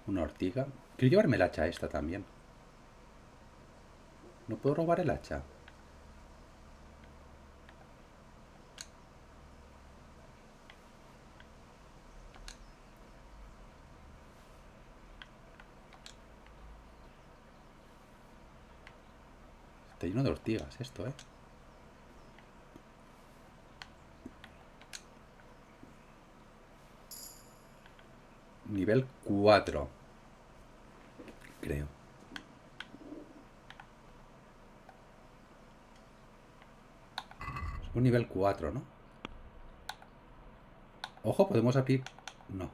Una ortiga. Quiero llevarme el hacha esta también. ¿No puedo robar el hacha? Está lleno de ortigas esto, ¿eh? Nivel 4. Creo. Es un nivel 4, ¿no? Ojo, podemos abrir... No.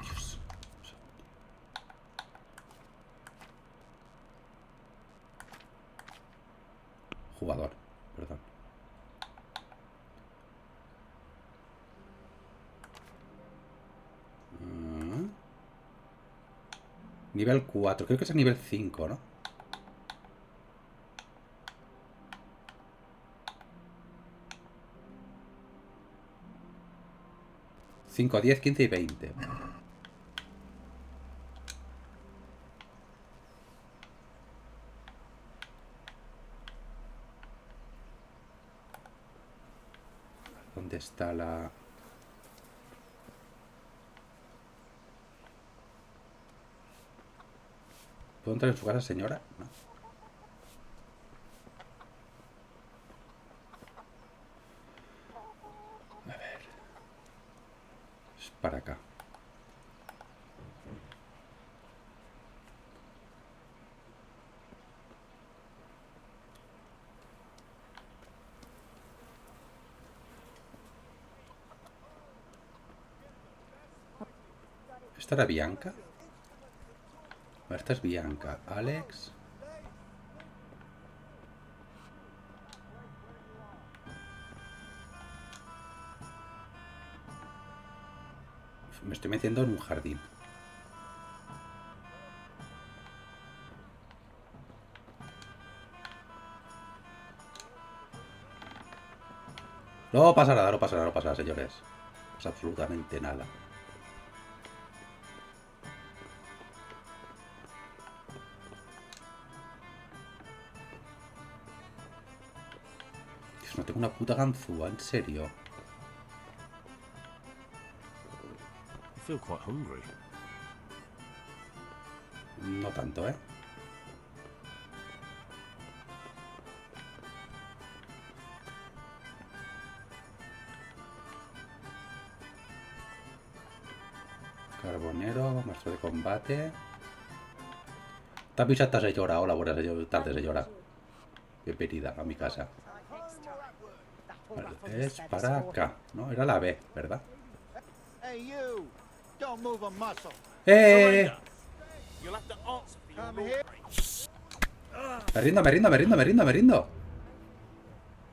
Dios. Jugador, perdón. Nivel 4. Creo que es el nivel 5, ¿no? $5, 10, 15 y 20. ¿Dónde está la...? ¿Puedo entrar en su casa, señora? No. A ver. Es para acá. ¿Esta era Bianca? Esta es Bianca. Alex. Me estoy metiendo en un jardín. No pasa nada, no pasa nada, no pasa nada, señores. No pasa absolutamente nada. No tengo una puta ganzúa, en serio. I feel quite hungry. No tanto, ¿eh? Carbonero, maestro de combate. Tapi ya señora. Hola, buenas tardes, señora. Bienvenida a mi casa. Vale, es para acá, ¿no? Era la B, ¿verdad? Hey, you! Don't move a muscle. ¡Eh! You'll have to answer for your rule break. Me rindo.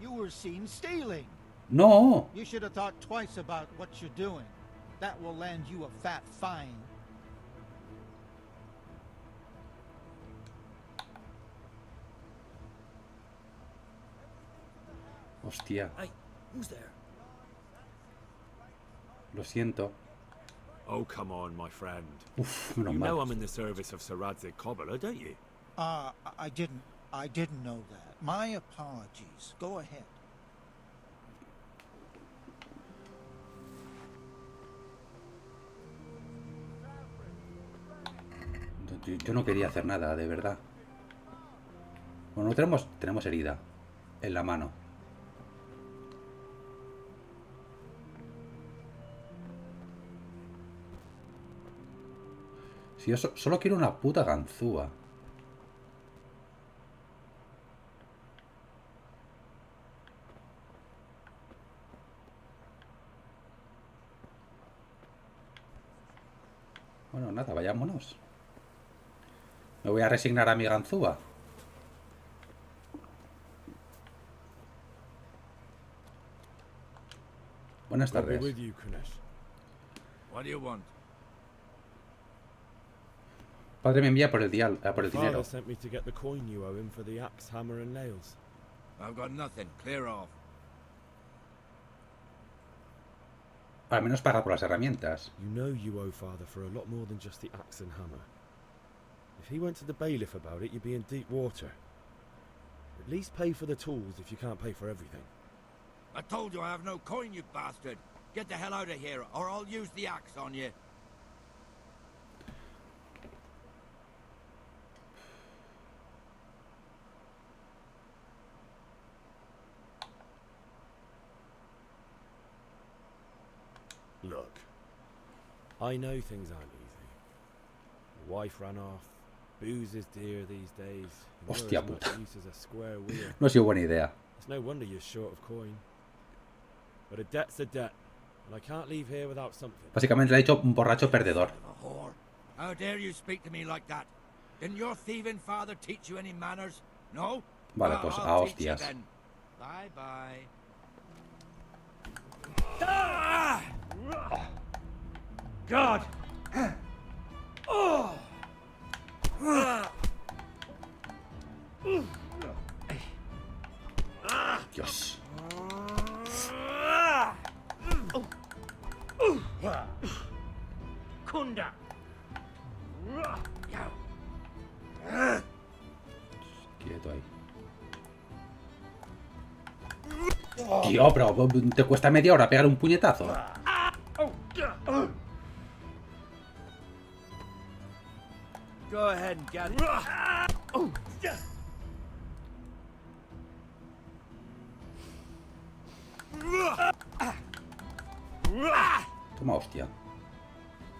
You were seen stealing. No. You should have thought twice about what you're doing. That will land you a fat fine. Hostia. Hey, who's there? Lo siento. Oh, come on, my friend. Uf, menos You mal. know I'm in the service of Sir Radzig Cobbler, don't you? I didn't know that. My apologies. Go ahead. Yo no quería hacer nada, de verdad. Bueno, no tenemos herida en la mano. Si yo solo quiero una puta ganzúa. Bueno, nada, vayámonos. Me voy a resignar a mi ganzúa. Buenas tardes. What do you want? Padre me envía por el dinero. Father sent me to get the coin you owe him for the axe, hammer and nails. I've got nothing. Clear off. Al menos paga por las herramientas. You know you owe Father for a lot more than just the axe and hammer. If he went to the bailiff about it, you'd be in deep water. At least pay for the tools if you can't pay for everything. I told you I have no coin, you bastard. Get the hell out of here, or I'll use the axe on you. Look, I know things aren't easy. The wife ran off, booze is dear these days. Hostia puta. Use as a square wheel. No ha sido buena idea. It's no wonder you're short of coin. But a debt's a debt, and I can't leave here without something. Básicamente le ha dicho un borracho perdedor. How dare you speak to me like that? Didn't your thieving father teach you any manners? No? Vale, pues a I'll teach you hostias. then. Bye bye. God! Oh! Dios. Kunda. Quieto ahí. Tío, pero te cuesta media hora pegar un puñetazo. Go ahead and get it. Toma hostia.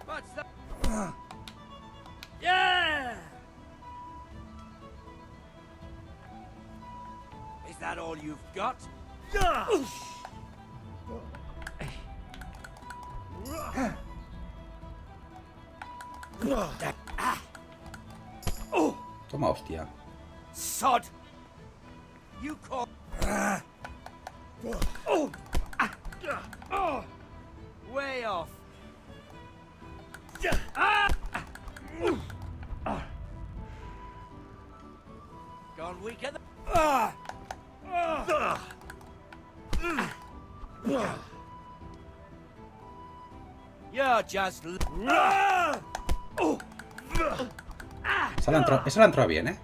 What's that? Yeah! Is that all you've got? Toma hostia. Sod! You call... Way off. Gone weaker than... You're just... Esa la entró bien, ¿eh?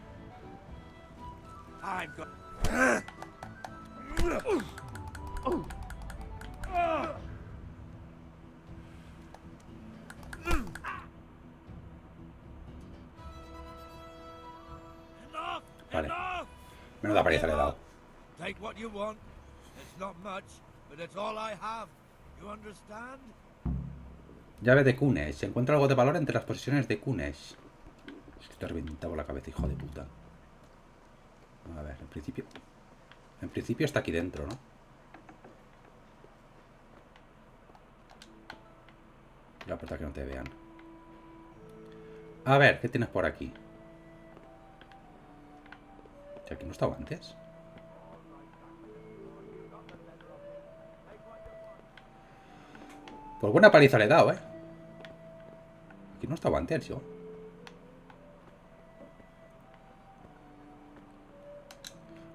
I'm go... Vale. Menuda paliza le he dado. Take what you want. It's not much, but it's all I have. You understand? Llave de Kunesh. Se encuentra algo de valor entre las posesiones de Kunesh. Es que te he reventado la cabeza, hijo de puta. A ver, en principio... En principio está aquí dentro, ¿no? La puerta que no te vean. A ver, ¿qué tienes por aquí? ¿Que aquí no estaba antes? Pues buena paliza le he dado, ¿eh? Aquí no estaba antes, yo.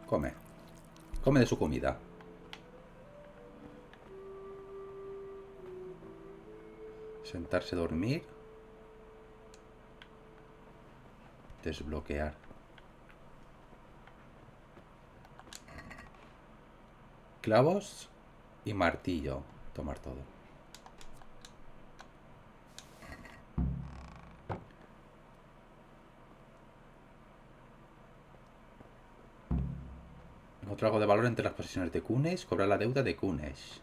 Come. Come de su comida. Sentarse, dormir. Desbloquear. Clavos y martillo. Tomar todo. Encontrar algo de valor entre las posesiones de Kunesh. Cobrar la deuda de Kunesh.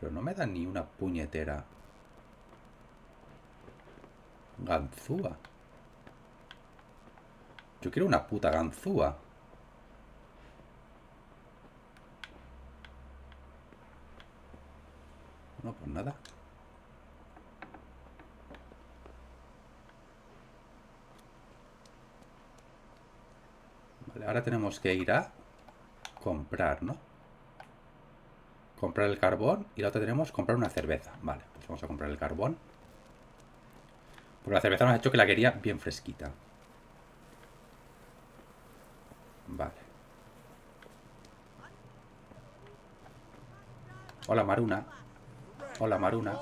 Pero no me da ni una puñetera ganzúa. Yo quiero una puta ganzúa. No, pues nada. Vale, ahora tenemos que ir a comprar, ¿no? Comprar el carbón y la otra tenemos comprar una cerveza. Vale, pues vamos a comprar el carbón. Porque la cerveza nos ha hecho que la quería bien fresquita. Vale. Hola, Maruna. Hola, Maruna.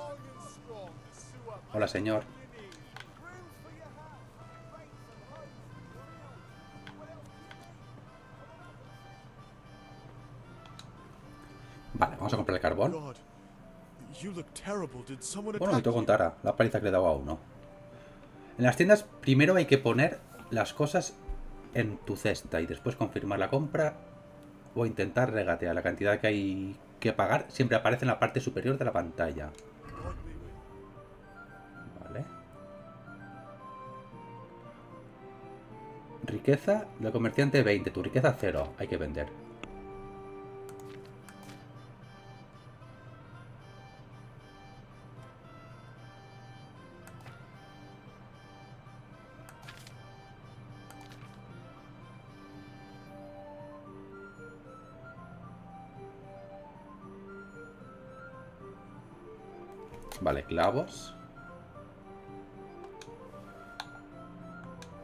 Hola, señor. Vale, vamos a comprar el carbón. Bueno, me tengo que contar la paliza que le he dado a uno. En las tiendas primero hay que poner las cosas en tu cesta y después confirmar la compra o intentar regatear. La cantidad que hay que pagar siempre aparece en la parte superior de la pantalla. Vale. Riqueza del comerciante 20, tu riqueza 0. Hay que vender. Vale, clavos.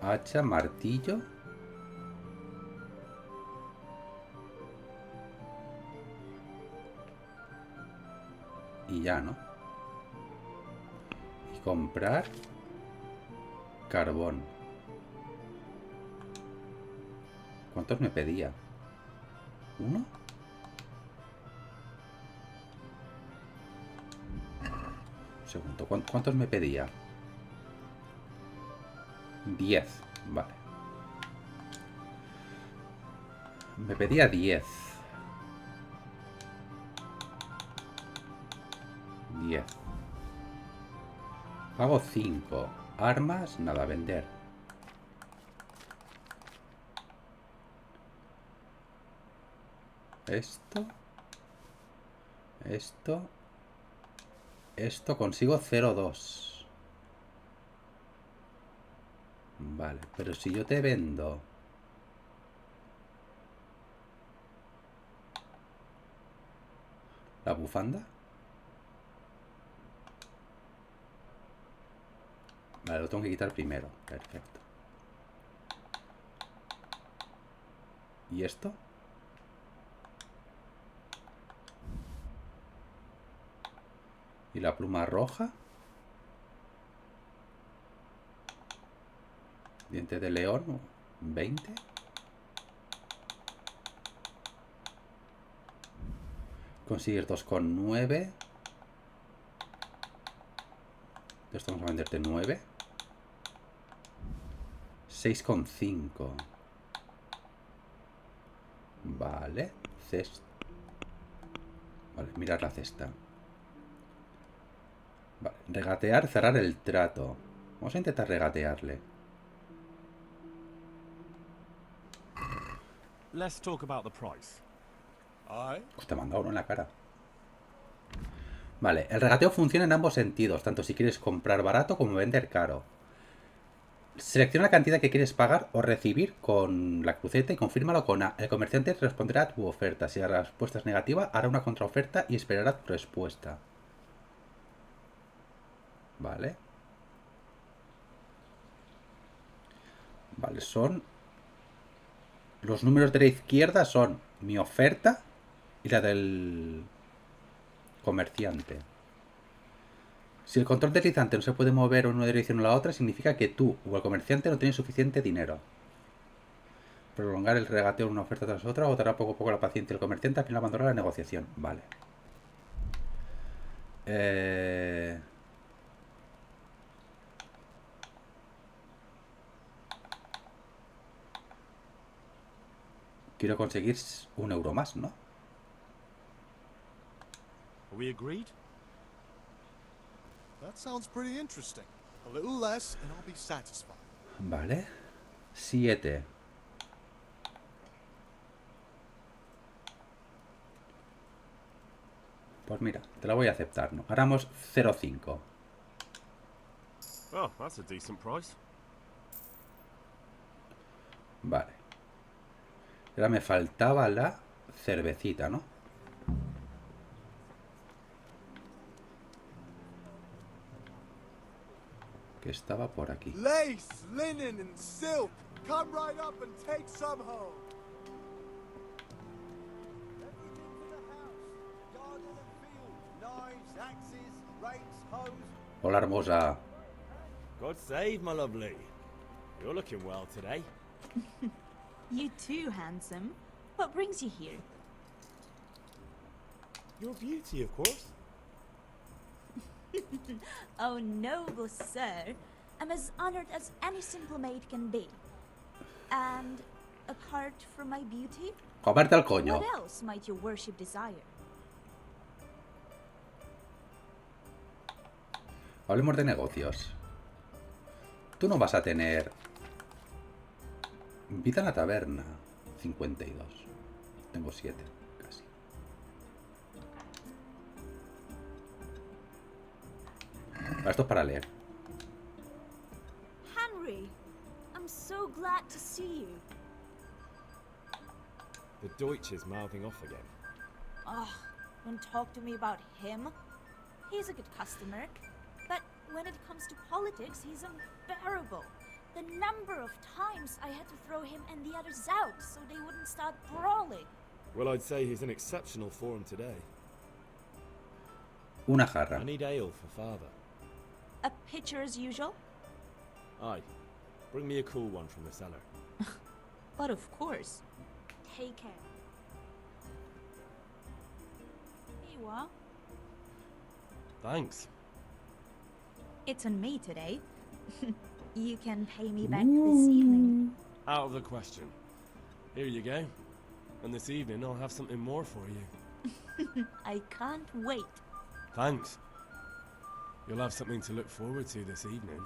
Hacha, martillo. Y ya, ¿no? Y comprar carbón. ¿Cuántos me pedía? ¿Uno? Un segundo. ¿Cuántos me pedía? 10. Vale. Me pedía 10. 10. Pago 5. Armas, nada, vender. Esto consigo 0,2. Vale, pero si yo te vendo la bufanda. Vale, lo tengo que quitar primero. Perfecto. ¿Y esto? ¿Y la pluma roja? Diente de león, 20. Conseguir 2,9. Esto vamos a venderte 9. 6,5. Vale. Cesta. Vale, mirar la cesta. Vale. Regatear, cerrar el trato. Vamos a intentar regatearle. Let's talk about the price. Pues te manda uno en la cara. Vale, el regateo funciona en ambos sentidos, tanto si quieres comprar barato como vender caro. Selecciona la cantidad que quieres pagar o recibir con la cruceta y confírmalo con A. El comerciante responderá a tu oferta. Si la respuesta es negativa, hará una contraoferta y esperará tu respuesta. Vale. Vale, son... Los números de la izquierda son mi oferta y la del comerciante. Si el control deslizante no se puede mover en una dirección o la otra, significa que tú o el comerciante no tienen suficiente dinero. Prolongar el regateo de una oferta tras otra agotará poco a poco la paciencia del comerciante al final abandonar la negociación. Vale. Quiero conseguir 1 euro más, ¿no? Are we agreed? That sounds pretty interesting. A little less and I'll be satisfied. Vale. 7. Pues mira, te la voy a aceptar, ¿no? Haramos 0,5. Oh, that's a decent price. Vale. Ahora me faltaba la cervecita, ¿no? Que estaba por aquí. Lace, linen, and silk. Come right up and take some home. Everything for the house. Garden and field. Knives, axes, rakes, hoes. Hola, hermosa. God save, my lovely. You're looking well today. You too, handsome. What brings you here? Your beauty, of course. Oh, noble sir. I'm as honored as any simple maid can be. And apart from my beauty, Comerte al coño. what else might your worship desire? Hablemos de negocios. Tú no vas a tener... Invita a la taberna. 52. Tengo 7, casi. Esto es para leer. Henry, I'm so glad to see you. The Deutsch is mouthing off again. Oh, don't talk to me about him. He's a good customer. But when it comes to politics, he's unbearable. The number of times I had to throw him and the others out so they wouldn't start brawling. Well, I'd say he's in exceptional form today. Una jarra. I need ale for father. A pitcher as usual? Aye. Bring me a cool one from the cellar. But of course. Take care. Here you are. Thanks. It's on me today. You can pay me back this evening. Out of the question. Here you go. And this evening I'll have something more for you. I can't wait. Thanks. You'll have something to look forward to this evening.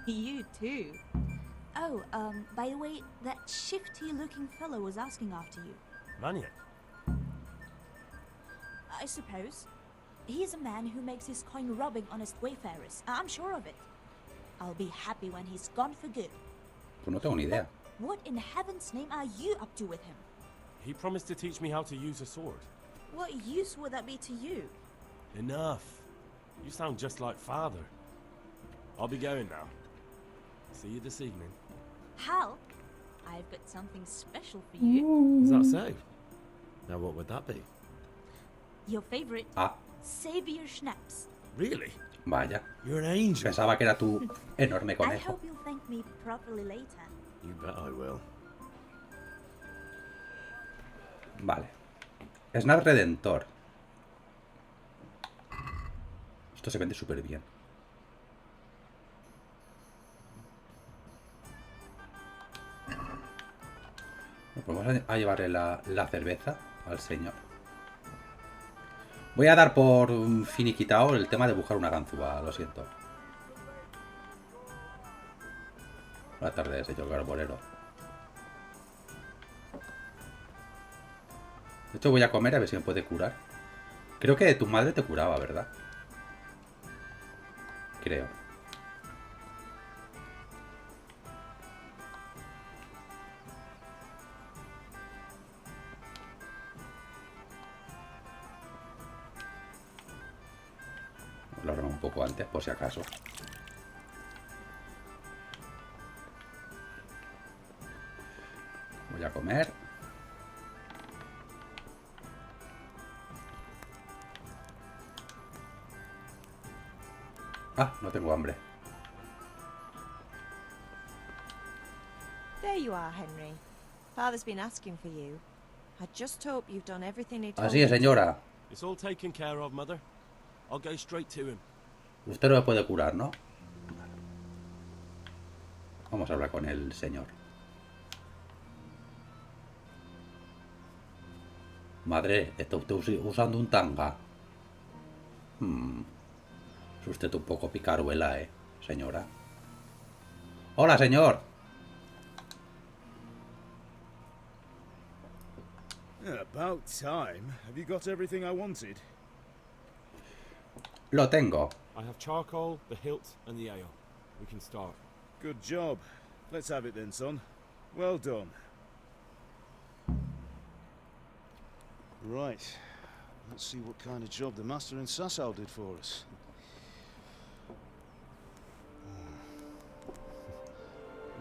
You too. Oh, by the way, that shifty-looking fellow was asking after you. Maniac? I suppose. He's a man who makes his coin robbing honest wayfarers. I'm sure of it. I'll be happy when he's gone for good. Pues no tengo ni idea. What in heaven's name are you up to with him? He promised to teach me how to use a sword. What use would that be to you? Enough. You sound just like father. I'll be going now. See you this evening. Hal, I've got something special for you. Is that so? Now what would that be? Your favorite Ah. Savior Schnapps. Really? Vaya. You're an angel. Pensaba que era tu enorme I conejo. hope you'll thank me properly later. You bet I will. Vale. Snap Redentor. Esto se vende súper bien. Pues vamos a llevarle la cerveza al señor. Voy a dar por finiquitado el tema de buscar una ganzúa, lo siento. Buenas tardes, señor Garbolero. De hecho voy a comer a ver si me puede curar. Creo que tu madre te curaba, ¿verdad? Creo. Lo arreglo un poco antes, por si acaso. Voy a comer. Ah, no tengo hambre. There you are, Henry. Father's been asking for you. I just hope you've done everything he told Así es, you. señora. It's all taken care of, Mother. I'll go straight to him. Usted no me puede curar, ¿no? Vamos a hablar con el señor. Madre, ¿está usted usando un tanga? Es usted un poco picaruela, señora. ¡Hola, señor! About time. Have you got everything I wanted? Lo tengo. I have charcoal, the hilt, and the ale. We can start. Good job. Let's have it then, son. Well done. Right. Let's see what kind of job the master in Sasau did for us.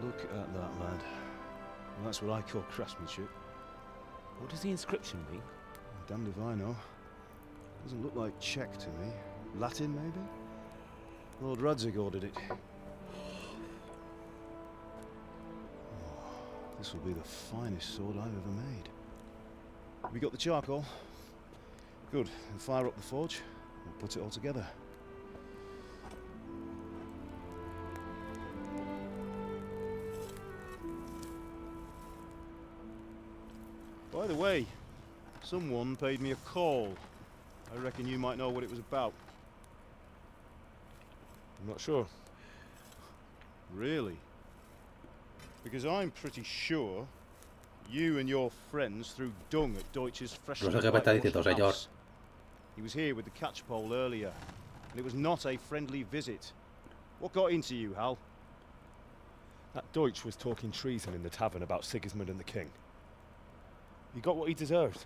Look at that, lad. Well, that's what I call craftsmanship. What does the inscription mean? Damned if I know. Doesn't look like Czech to me. Latin, maybe? Lord Radzig ordered it. Oh, this will be the finest sword I've ever made. Have you got the charcoal? Good. Then fire up the forge. We'll put it all together. By the way, someone paid me a call. I reckon you might know what it was about. I'm not sure. Really? Because I'm pretty sure you and your friends threw dung at Deutsch's fresh. No sé qué me está diciendo, señor. He was here with the catchpole earlier, and it was not a friendly visit. What got into you, Hal? That Deutsch was talking treason in the tavern about Sigismund and the king. He got what he deserved.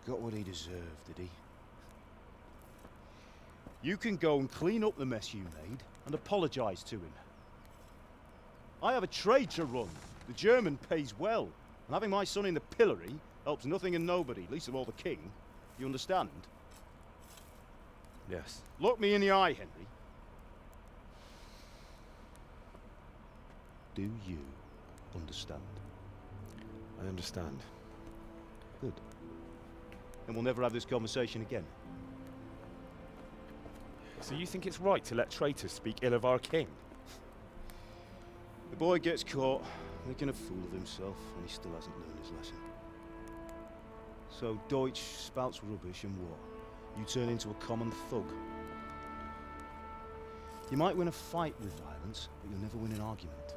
Got what he deserved, did he? You can go and clean up the mess you made and apologise to him. I have a trade to run. The German pays well. And having my son in the pillory helps nothing and nobody, least of all the king. You understand? Yes. Look me in the eye, Henry. Do you understand? I understand. Good. And we'll never have this conversation again. So you think it's right to let traitors speak ill of our king? The boy gets caught, making a fool of himself, and he still hasn't learned his lesson. So Deutsch spouts rubbish, and what? You turn into a common thug. You might win a fight with violence, but you'll never win an argument.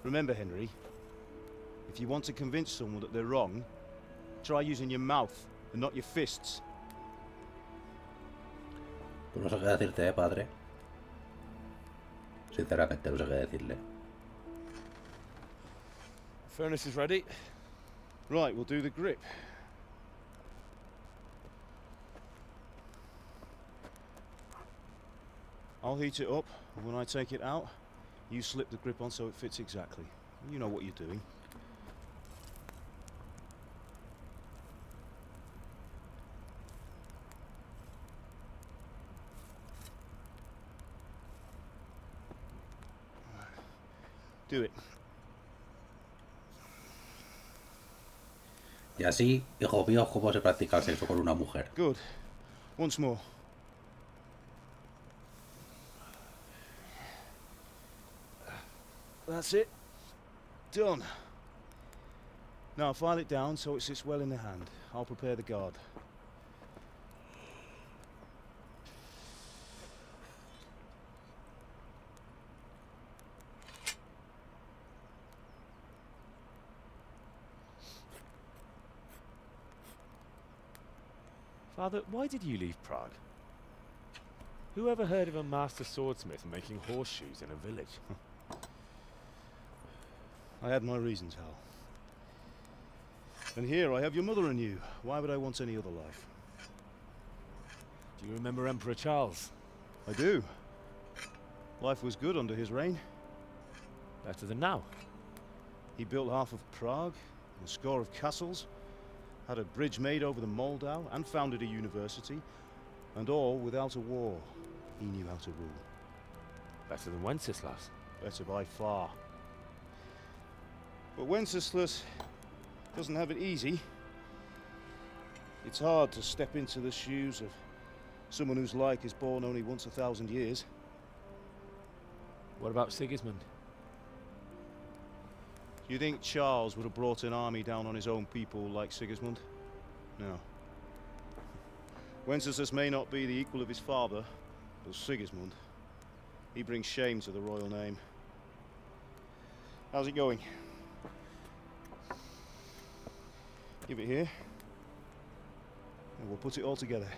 Remember, Henry, if you want to convince someone that they're wrong, try using your mouth and not your fists. Pues no sé qué decirte, padre. Sinceramente, no sé qué decirle. Furnace is ready. Right, we'll do the grip. I'll heat it up, and when I take it out, you slip the grip on so it fits exactly. You know what you're doing. Do it. Y así, hijo mío, cómo se practica el sexo con una mujer. Good. Once more. That's it. Done. Now file it down so it sits well in the hand. I'll prepare the guard. Father, why did you leave Prague? Who ever heard of a master swordsmith making horseshoes in a village? I had my reasons, Hal. And here I have your mother and you. Why would I want any other life? Do you remember Emperor Charles? I do. Life was good under his reign. Better than now. He built half of Prague, a score of castles, had a bridge made over the Moldau, and founded a university, and all without a war. He knew how to rule. Better than Wenceslas. Better by far. But Wenceslas doesn't have it easy. It's hard to step into the shoes of someone whose like is born only once 1,000 years. What about Sigismund? You think Charles would have brought an army down on his own people like Sigismund? No. Wenceslas may not be the equal of his father, but Sigismund, he brings shame to the royal name. How's it going? Give it here, and we'll put it all together.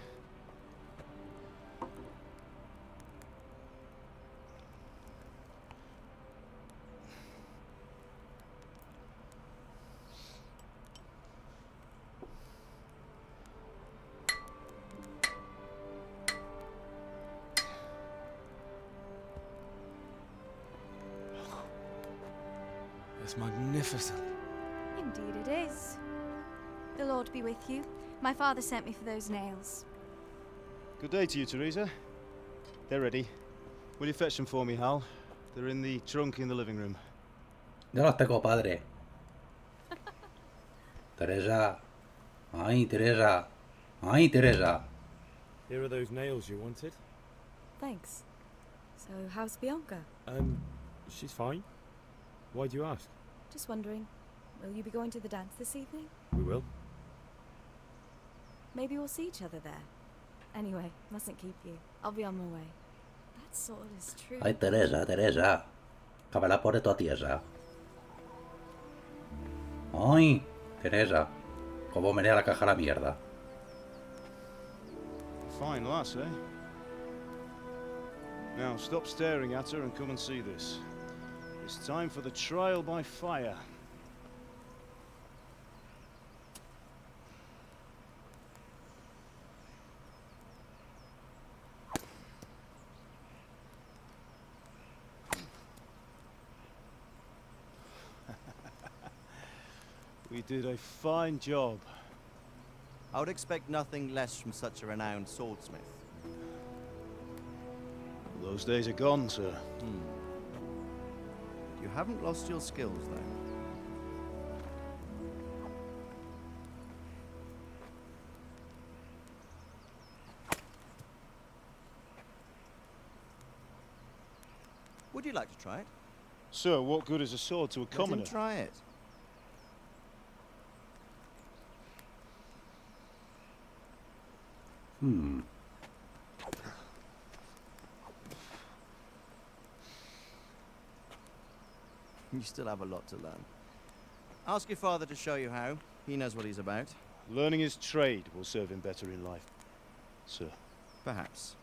It's magnificent. Indeed it is. The Lord be with you. My father sent me for those nails. Good day to you, Teresa. They're ready. Will you fetch them for me, Hal? They're in the trunk in the living room. Ya los tengo, padre. Teresa. Ay, Teresa. Ay, Teresa. Here are those nails you wanted. Thanks. So, how's Bianca? She's fine. Why do you ask? Just wondering, will you be going to the dance this evening? We will. Maybe we'll see each other there. Anyway, mustn't keep you. I'll be on my way. That sword is true. Ay, Teresa, Teresa. Que me la pone toda tiesa. Ay, Teresa. Cómo menea la caja la mierda. Fine lass, eh? Now, stop staring at her and come and see this. It's time for the trial by fire. We did a fine job. I would expect nothing less from such a renowned swordsmith. Those days are gone, sir. You haven't lost your skills, though. Would you like to try it? Sir, what good is a sword to a commoner? Let him try it. You still have a lot to learn. Ask your father to show you how. He knows what he's about. Learning his trade will serve him better in life, sir. Perhaps.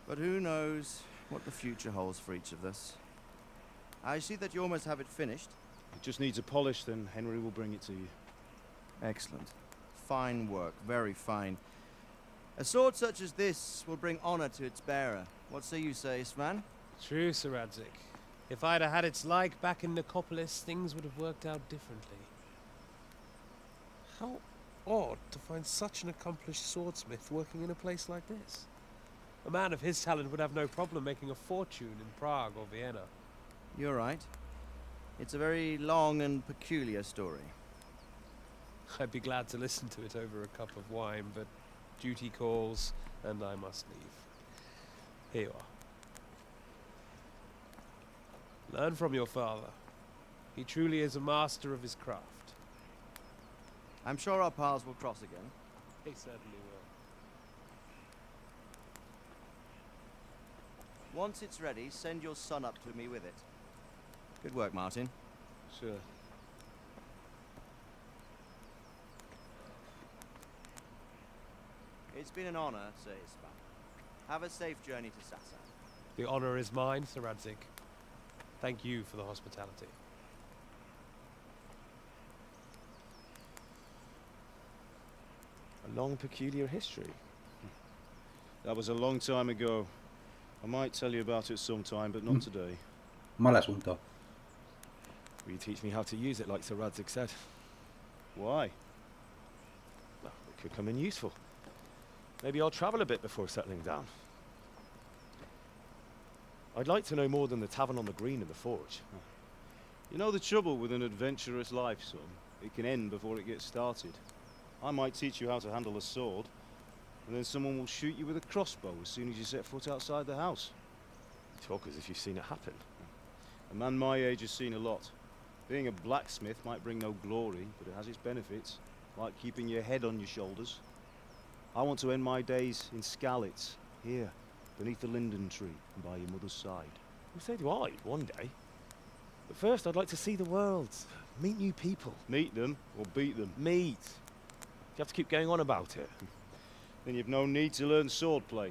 But who knows what the future holds for each of us. I see that you almost have it finished. It just needs a polish, then Henry will bring it to you. Excellent. Fine work, very fine. A sword such as this will bring honor to its bearer. What say you, Svan? True, Sir Radzig. If I'd have had its like back in Nicopolis, things would have worked out differently. How odd to find such an accomplished swordsmith working in a place like this. A man of his talent would have no problem making a fortune in Prague or Vienna. You're right. It's a very long and peculiar story. I'd be glad to listen to it over a cup of wine, but duty calls, and I must leave. Here you are. Learn from your father. He truly is a master of his craft. I'm sure our paths will cross again. He certainly will. Once it's ready, send your son up to me with it. Good work, Martin. Sure. It's been an honor, Sir Ispan. Have a safe journey to Sasa. The honor is mine, Sir Radzig. Thank you for the hospitality. A long, peculiar history. That was a long time ago. I might tell you about it sometime, but not today. Mal asunto. Will you teach me how to use it like Sir Radzig said? Why? Well, it could come in useful. Maybe I'll travel a bit before settling down. I'd like to know more than the tavern on the green and the forge. You know the trouble with an adventurous life, son? It can end before it gets started. I might teach you how to handle a sword, and then someone will shoot you with a crossbow as soon as you set foot outside the house. You talk as if you've seen it happen. A man my age has seen a lot. Being a blacksmith might bring no glory, but it has its benefits, like keeping your head on your shoulders. I want to end my days in Skalitz, here, beneath the linden tree and by your mother's side. Well, so do I, one day. But first, I'd like to see the world, meet new people. Meet them or beat them? Meet. You have to keep going on about it. Then you've no need to learn swordplay.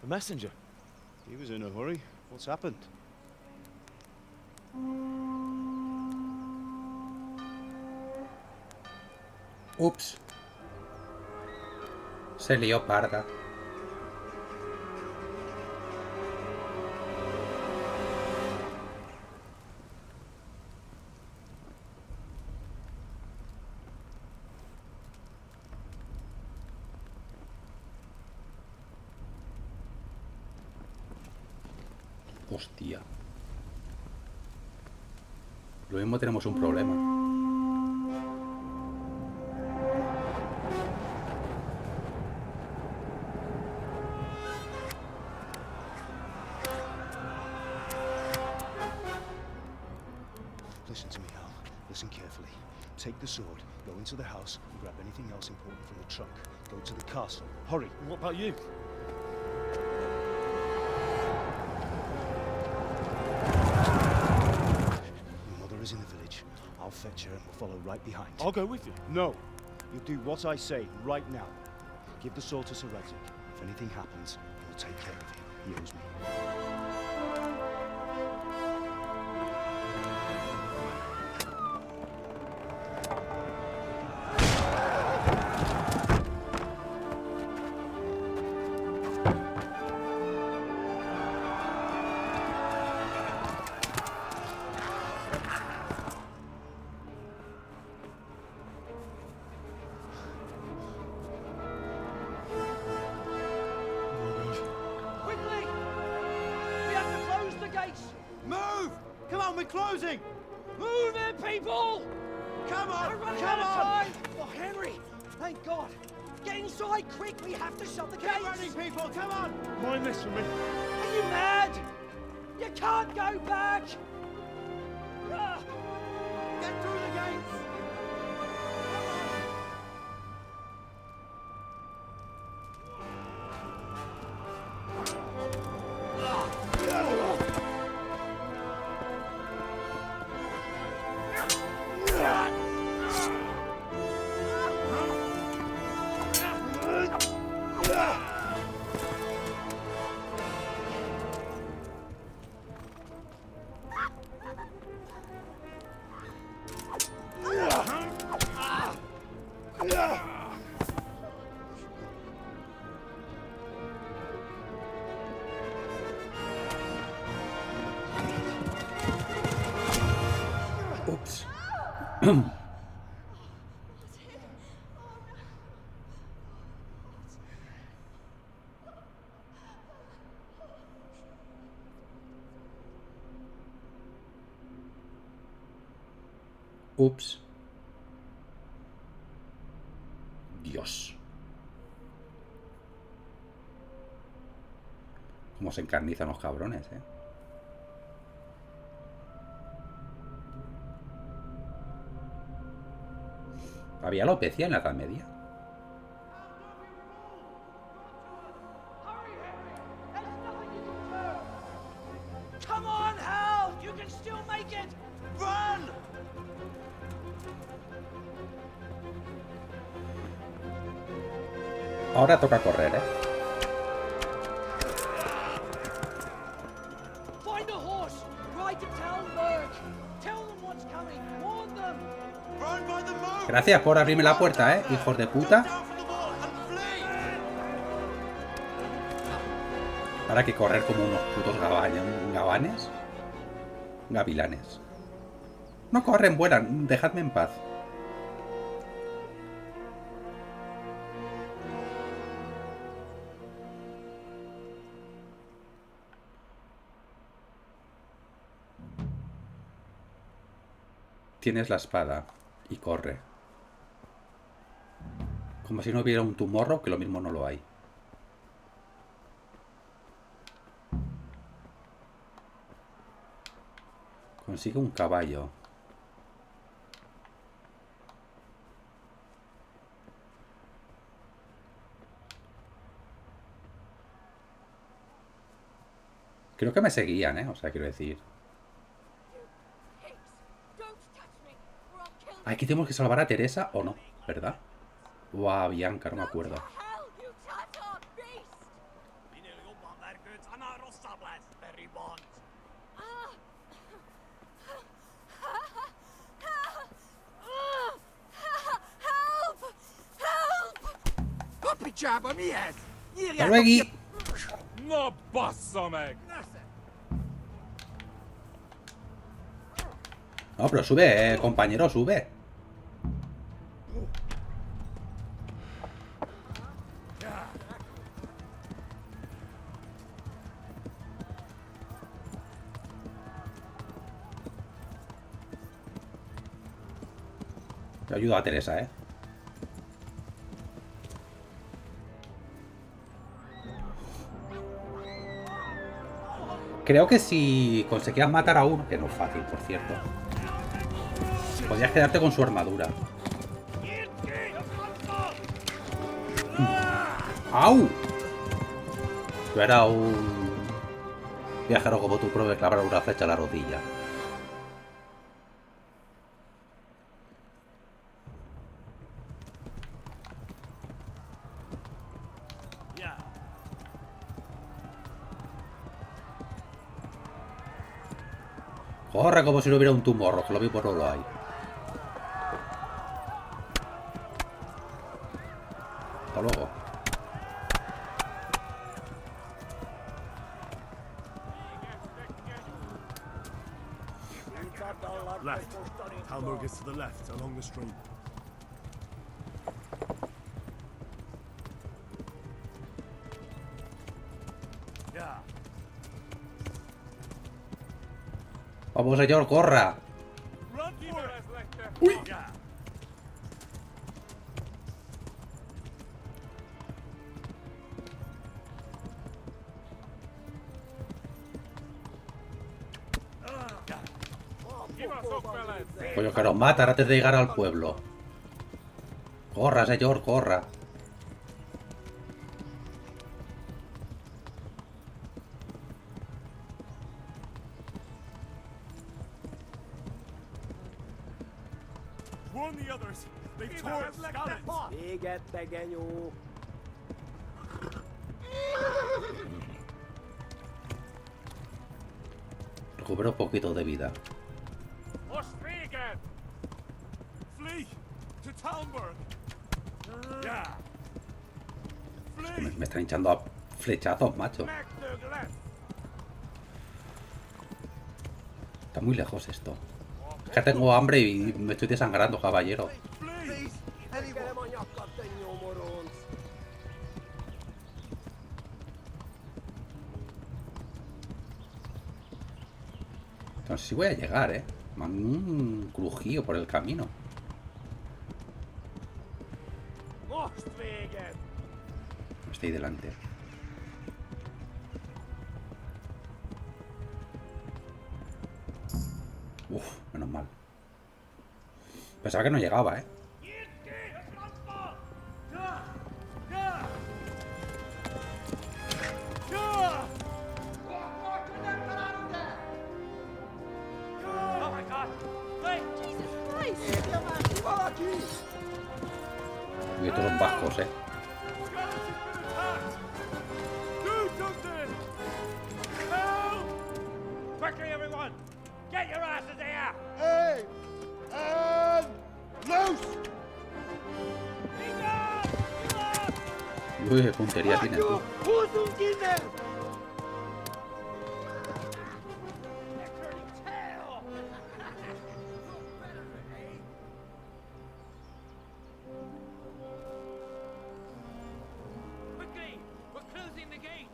A messenger. He was in a hurry. What's happened? Ups. Se lió parda. Hostia. Lo mismo tenemos un problema. Listen to me, Al. Listen carefully. Take the sword, go into the house, and grab anything else important from the trunk. Go to the castle. Hurry. What about you? In the village. I'll fetch her and we'll follow right behind. I'll go with you. No. You'll do what I say right now. Give the sword to Sir Radzig. If anything happens, he'll take care of you. He owes me. we're closing! Move it, people! Come on, We're running come out of on! time! Oh, Henry! Thank God! Get inside, quick! We have to shut the gates! Get running, people, come on! Mind this for me. Are you mad? You can't go back! Ah. Get through the gates! Ups. Ups. Dios. Cómo se encarnizan los cabrones, ¿eh? ¿Había alopecia en la Edad Media? Come on, Hal! You can still make it! Run! Ahora toca correr, ¿eh? Find a horse! Ride to town, Lurk! Tell them what's coming! Warn them! Run by the moat! Gracias por abrirme la puerta, ¿eh? Hijos de puta. Ahora hay que correr como unos putos gabanes. Gavilanes. No corren, vuelan. Dejadme en paz. Tienes la espada y corre. Como si no hubiera un tumorro, que lo mismo no lo hay. Consigue un caballo. Creo que me seguían, ¿eh? O sea, quiero decir... Aquí tenemos que salvar a Teresa o no, ¿verdad? O a Bianca, no me acuerdo. ¡Hasta luego! No passa meg! No, pero sube, compañero, sube. Yo ayudo a Teresa, ¿eh? Creo que si conseguías matar a uno, que no es fácil, por cierto, podías quedarte con su armadura. ¡Au! Yo era un viajero como tú, pero de clavar una flecha a la rodilla. Corre como si no hubiera un tumorro, que lo mismo no lo hay. Hasta luego. Left. Hamburg is to the left, along the street. Vamos, señor, corra. Uy. Coño, que nos matan antes de llegar al pueblo. Corra, señor, corra. Warn the others. They've torn scallops. Sigue pequeño. Recupero un poquito de vida. Let's flee again. Flee to Talmberg. Yeah. Me están hinchando a flechazos, macho. Está muy lejos esto. Es que tengo hambre y me estoy desangrando, caballero. No sé si voy a llegar, Me han un crujido por el camino. Estoy delante. Uf, menos mal. Pensaba que no llegaba, Y estos son vascos, Quickly, everyone! Get your asses here! Hey! And loose! Uy, qué puntería tienen, tú. Who's un killer? Quickly! We're closing the gate!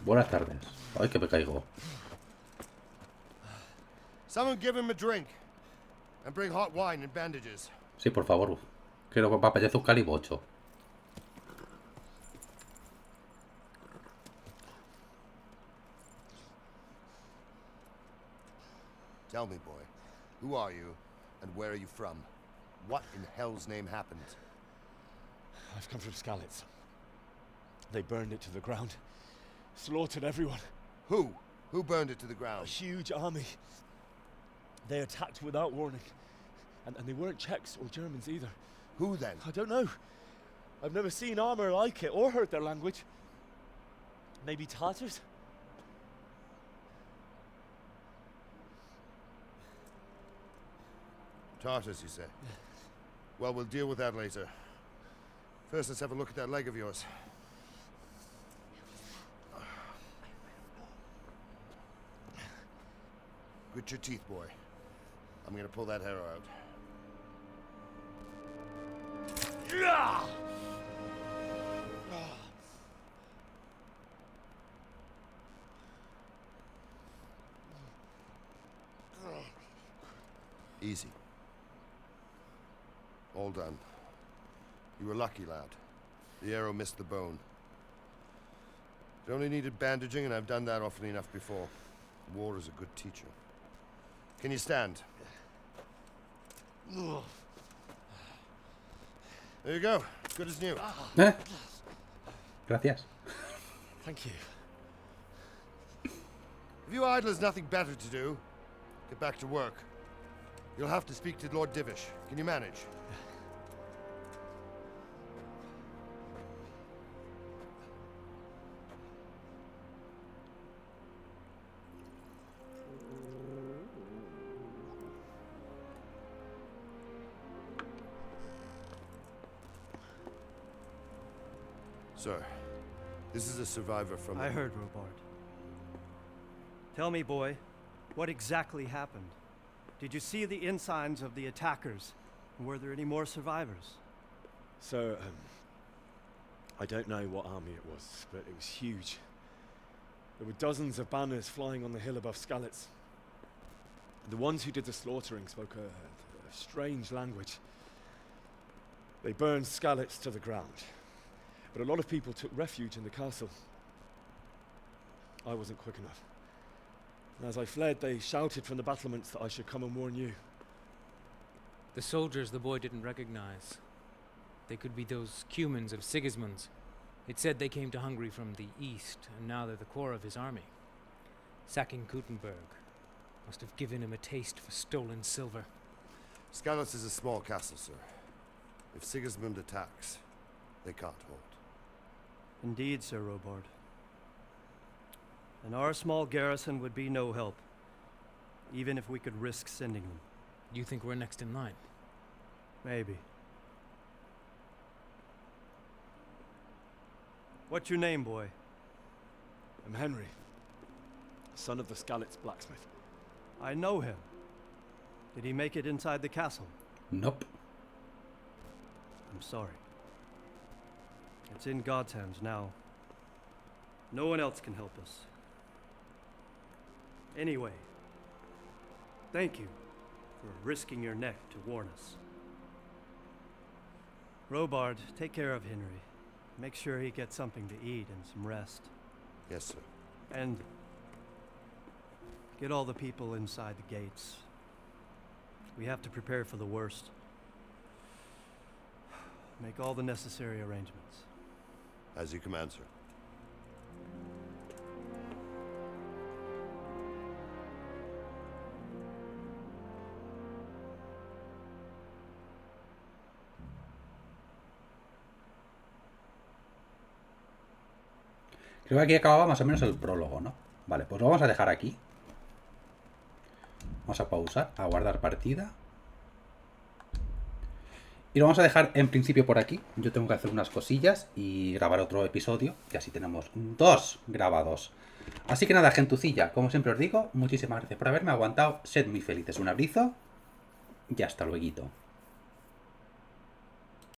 Buenas tardes. Ay, que me caigo. Someone give him a drink. And bring hot wine and bandages. Sí, por favor. Quiero que me apetece un calibocho. Tell me, boy, who are you and where are you from? What in hell's name happened? I've come from Skalitz. They burned it to the ground. Slaughtered everyone. Who? Who burned it to the ground? A huge army. They attacked without warning. And they weren't Czechs or Germans either. Who then? I don't know. I've never seen armor like it or heard their language. Maybe Tatars? Tartars, you say? Well, we'll deal with that later. First, let's have a look at that leg of yours. Grit your teeth, boy. I'm gonna pull that hair out. Easy. All done. You were lucky, lad. The arrow missed the bone. It only needed bandaging, and I've done that often enough before. War is a good teacher. Can you stand? There you go. Good as new. Gracias. Thank you. If you idlers nothing better to do, get back to work. You'll have to speak to Lord Divish. Can you manage? Sir, this is a survivor from... I heard, Robard. Tell me, boy, what exactly happened? Did you see the ensigns of the attackers? And were there any more survivors? So, I don't know what army it was, but it was huge. There were dozens of banners flying on the hill above Skalitz. The ones who did the slaughtering spoke a strange language. They burned Skalitz to the ground, but a lot of people took refuge in the castle. I wasn't quick enough. As I fled, they shouted from the battlements that I should come and warn you. The soldiers the boy didn't recognize. They could be those Cumans of Sigismund's. It said they came to Hungary from the east, and now they're the core of his army. Sacking Kuttenberg must have given him a taste for stolen silver. Skalitz is a small castle, sir. If Sigismund attacks, they can't hold. Indeed, Sir Robard. And our small garrison would be no help, even if we could risk sending them. You think we're next in line? Maybe. What's your name, boy? I'm Henry, son of the Skalitz blacksmith. I know him. Did he make it inside the castle? Nope. I'm sorry. It's in God's hands now. No one else can help us. Anyway, thank you for risking your neck to warn us. Robard, take care of Henry. Make sure he gets something to eat and some rest. Yes, sir. And get all the people inside the gates. We have to prepare for the worst. Make all the necessary arrangements. As you command, sir. Creo que aquí acababa más o menos el prólogo, ¿no? Vale, pues lo vamos a dejar aquí. Vamos a pausar, a guardar partida. Y lo vamos a dejar en principio por aquí. Yo tengo que hacer unas cosillas y grabar otro episodio. Y así tenemos 2 grabados. Así que nada, gentucilla, como siempre os digo, muchísimas gracias por haberme aguantado. Sed muy felices. Un abrazo y hasta luego.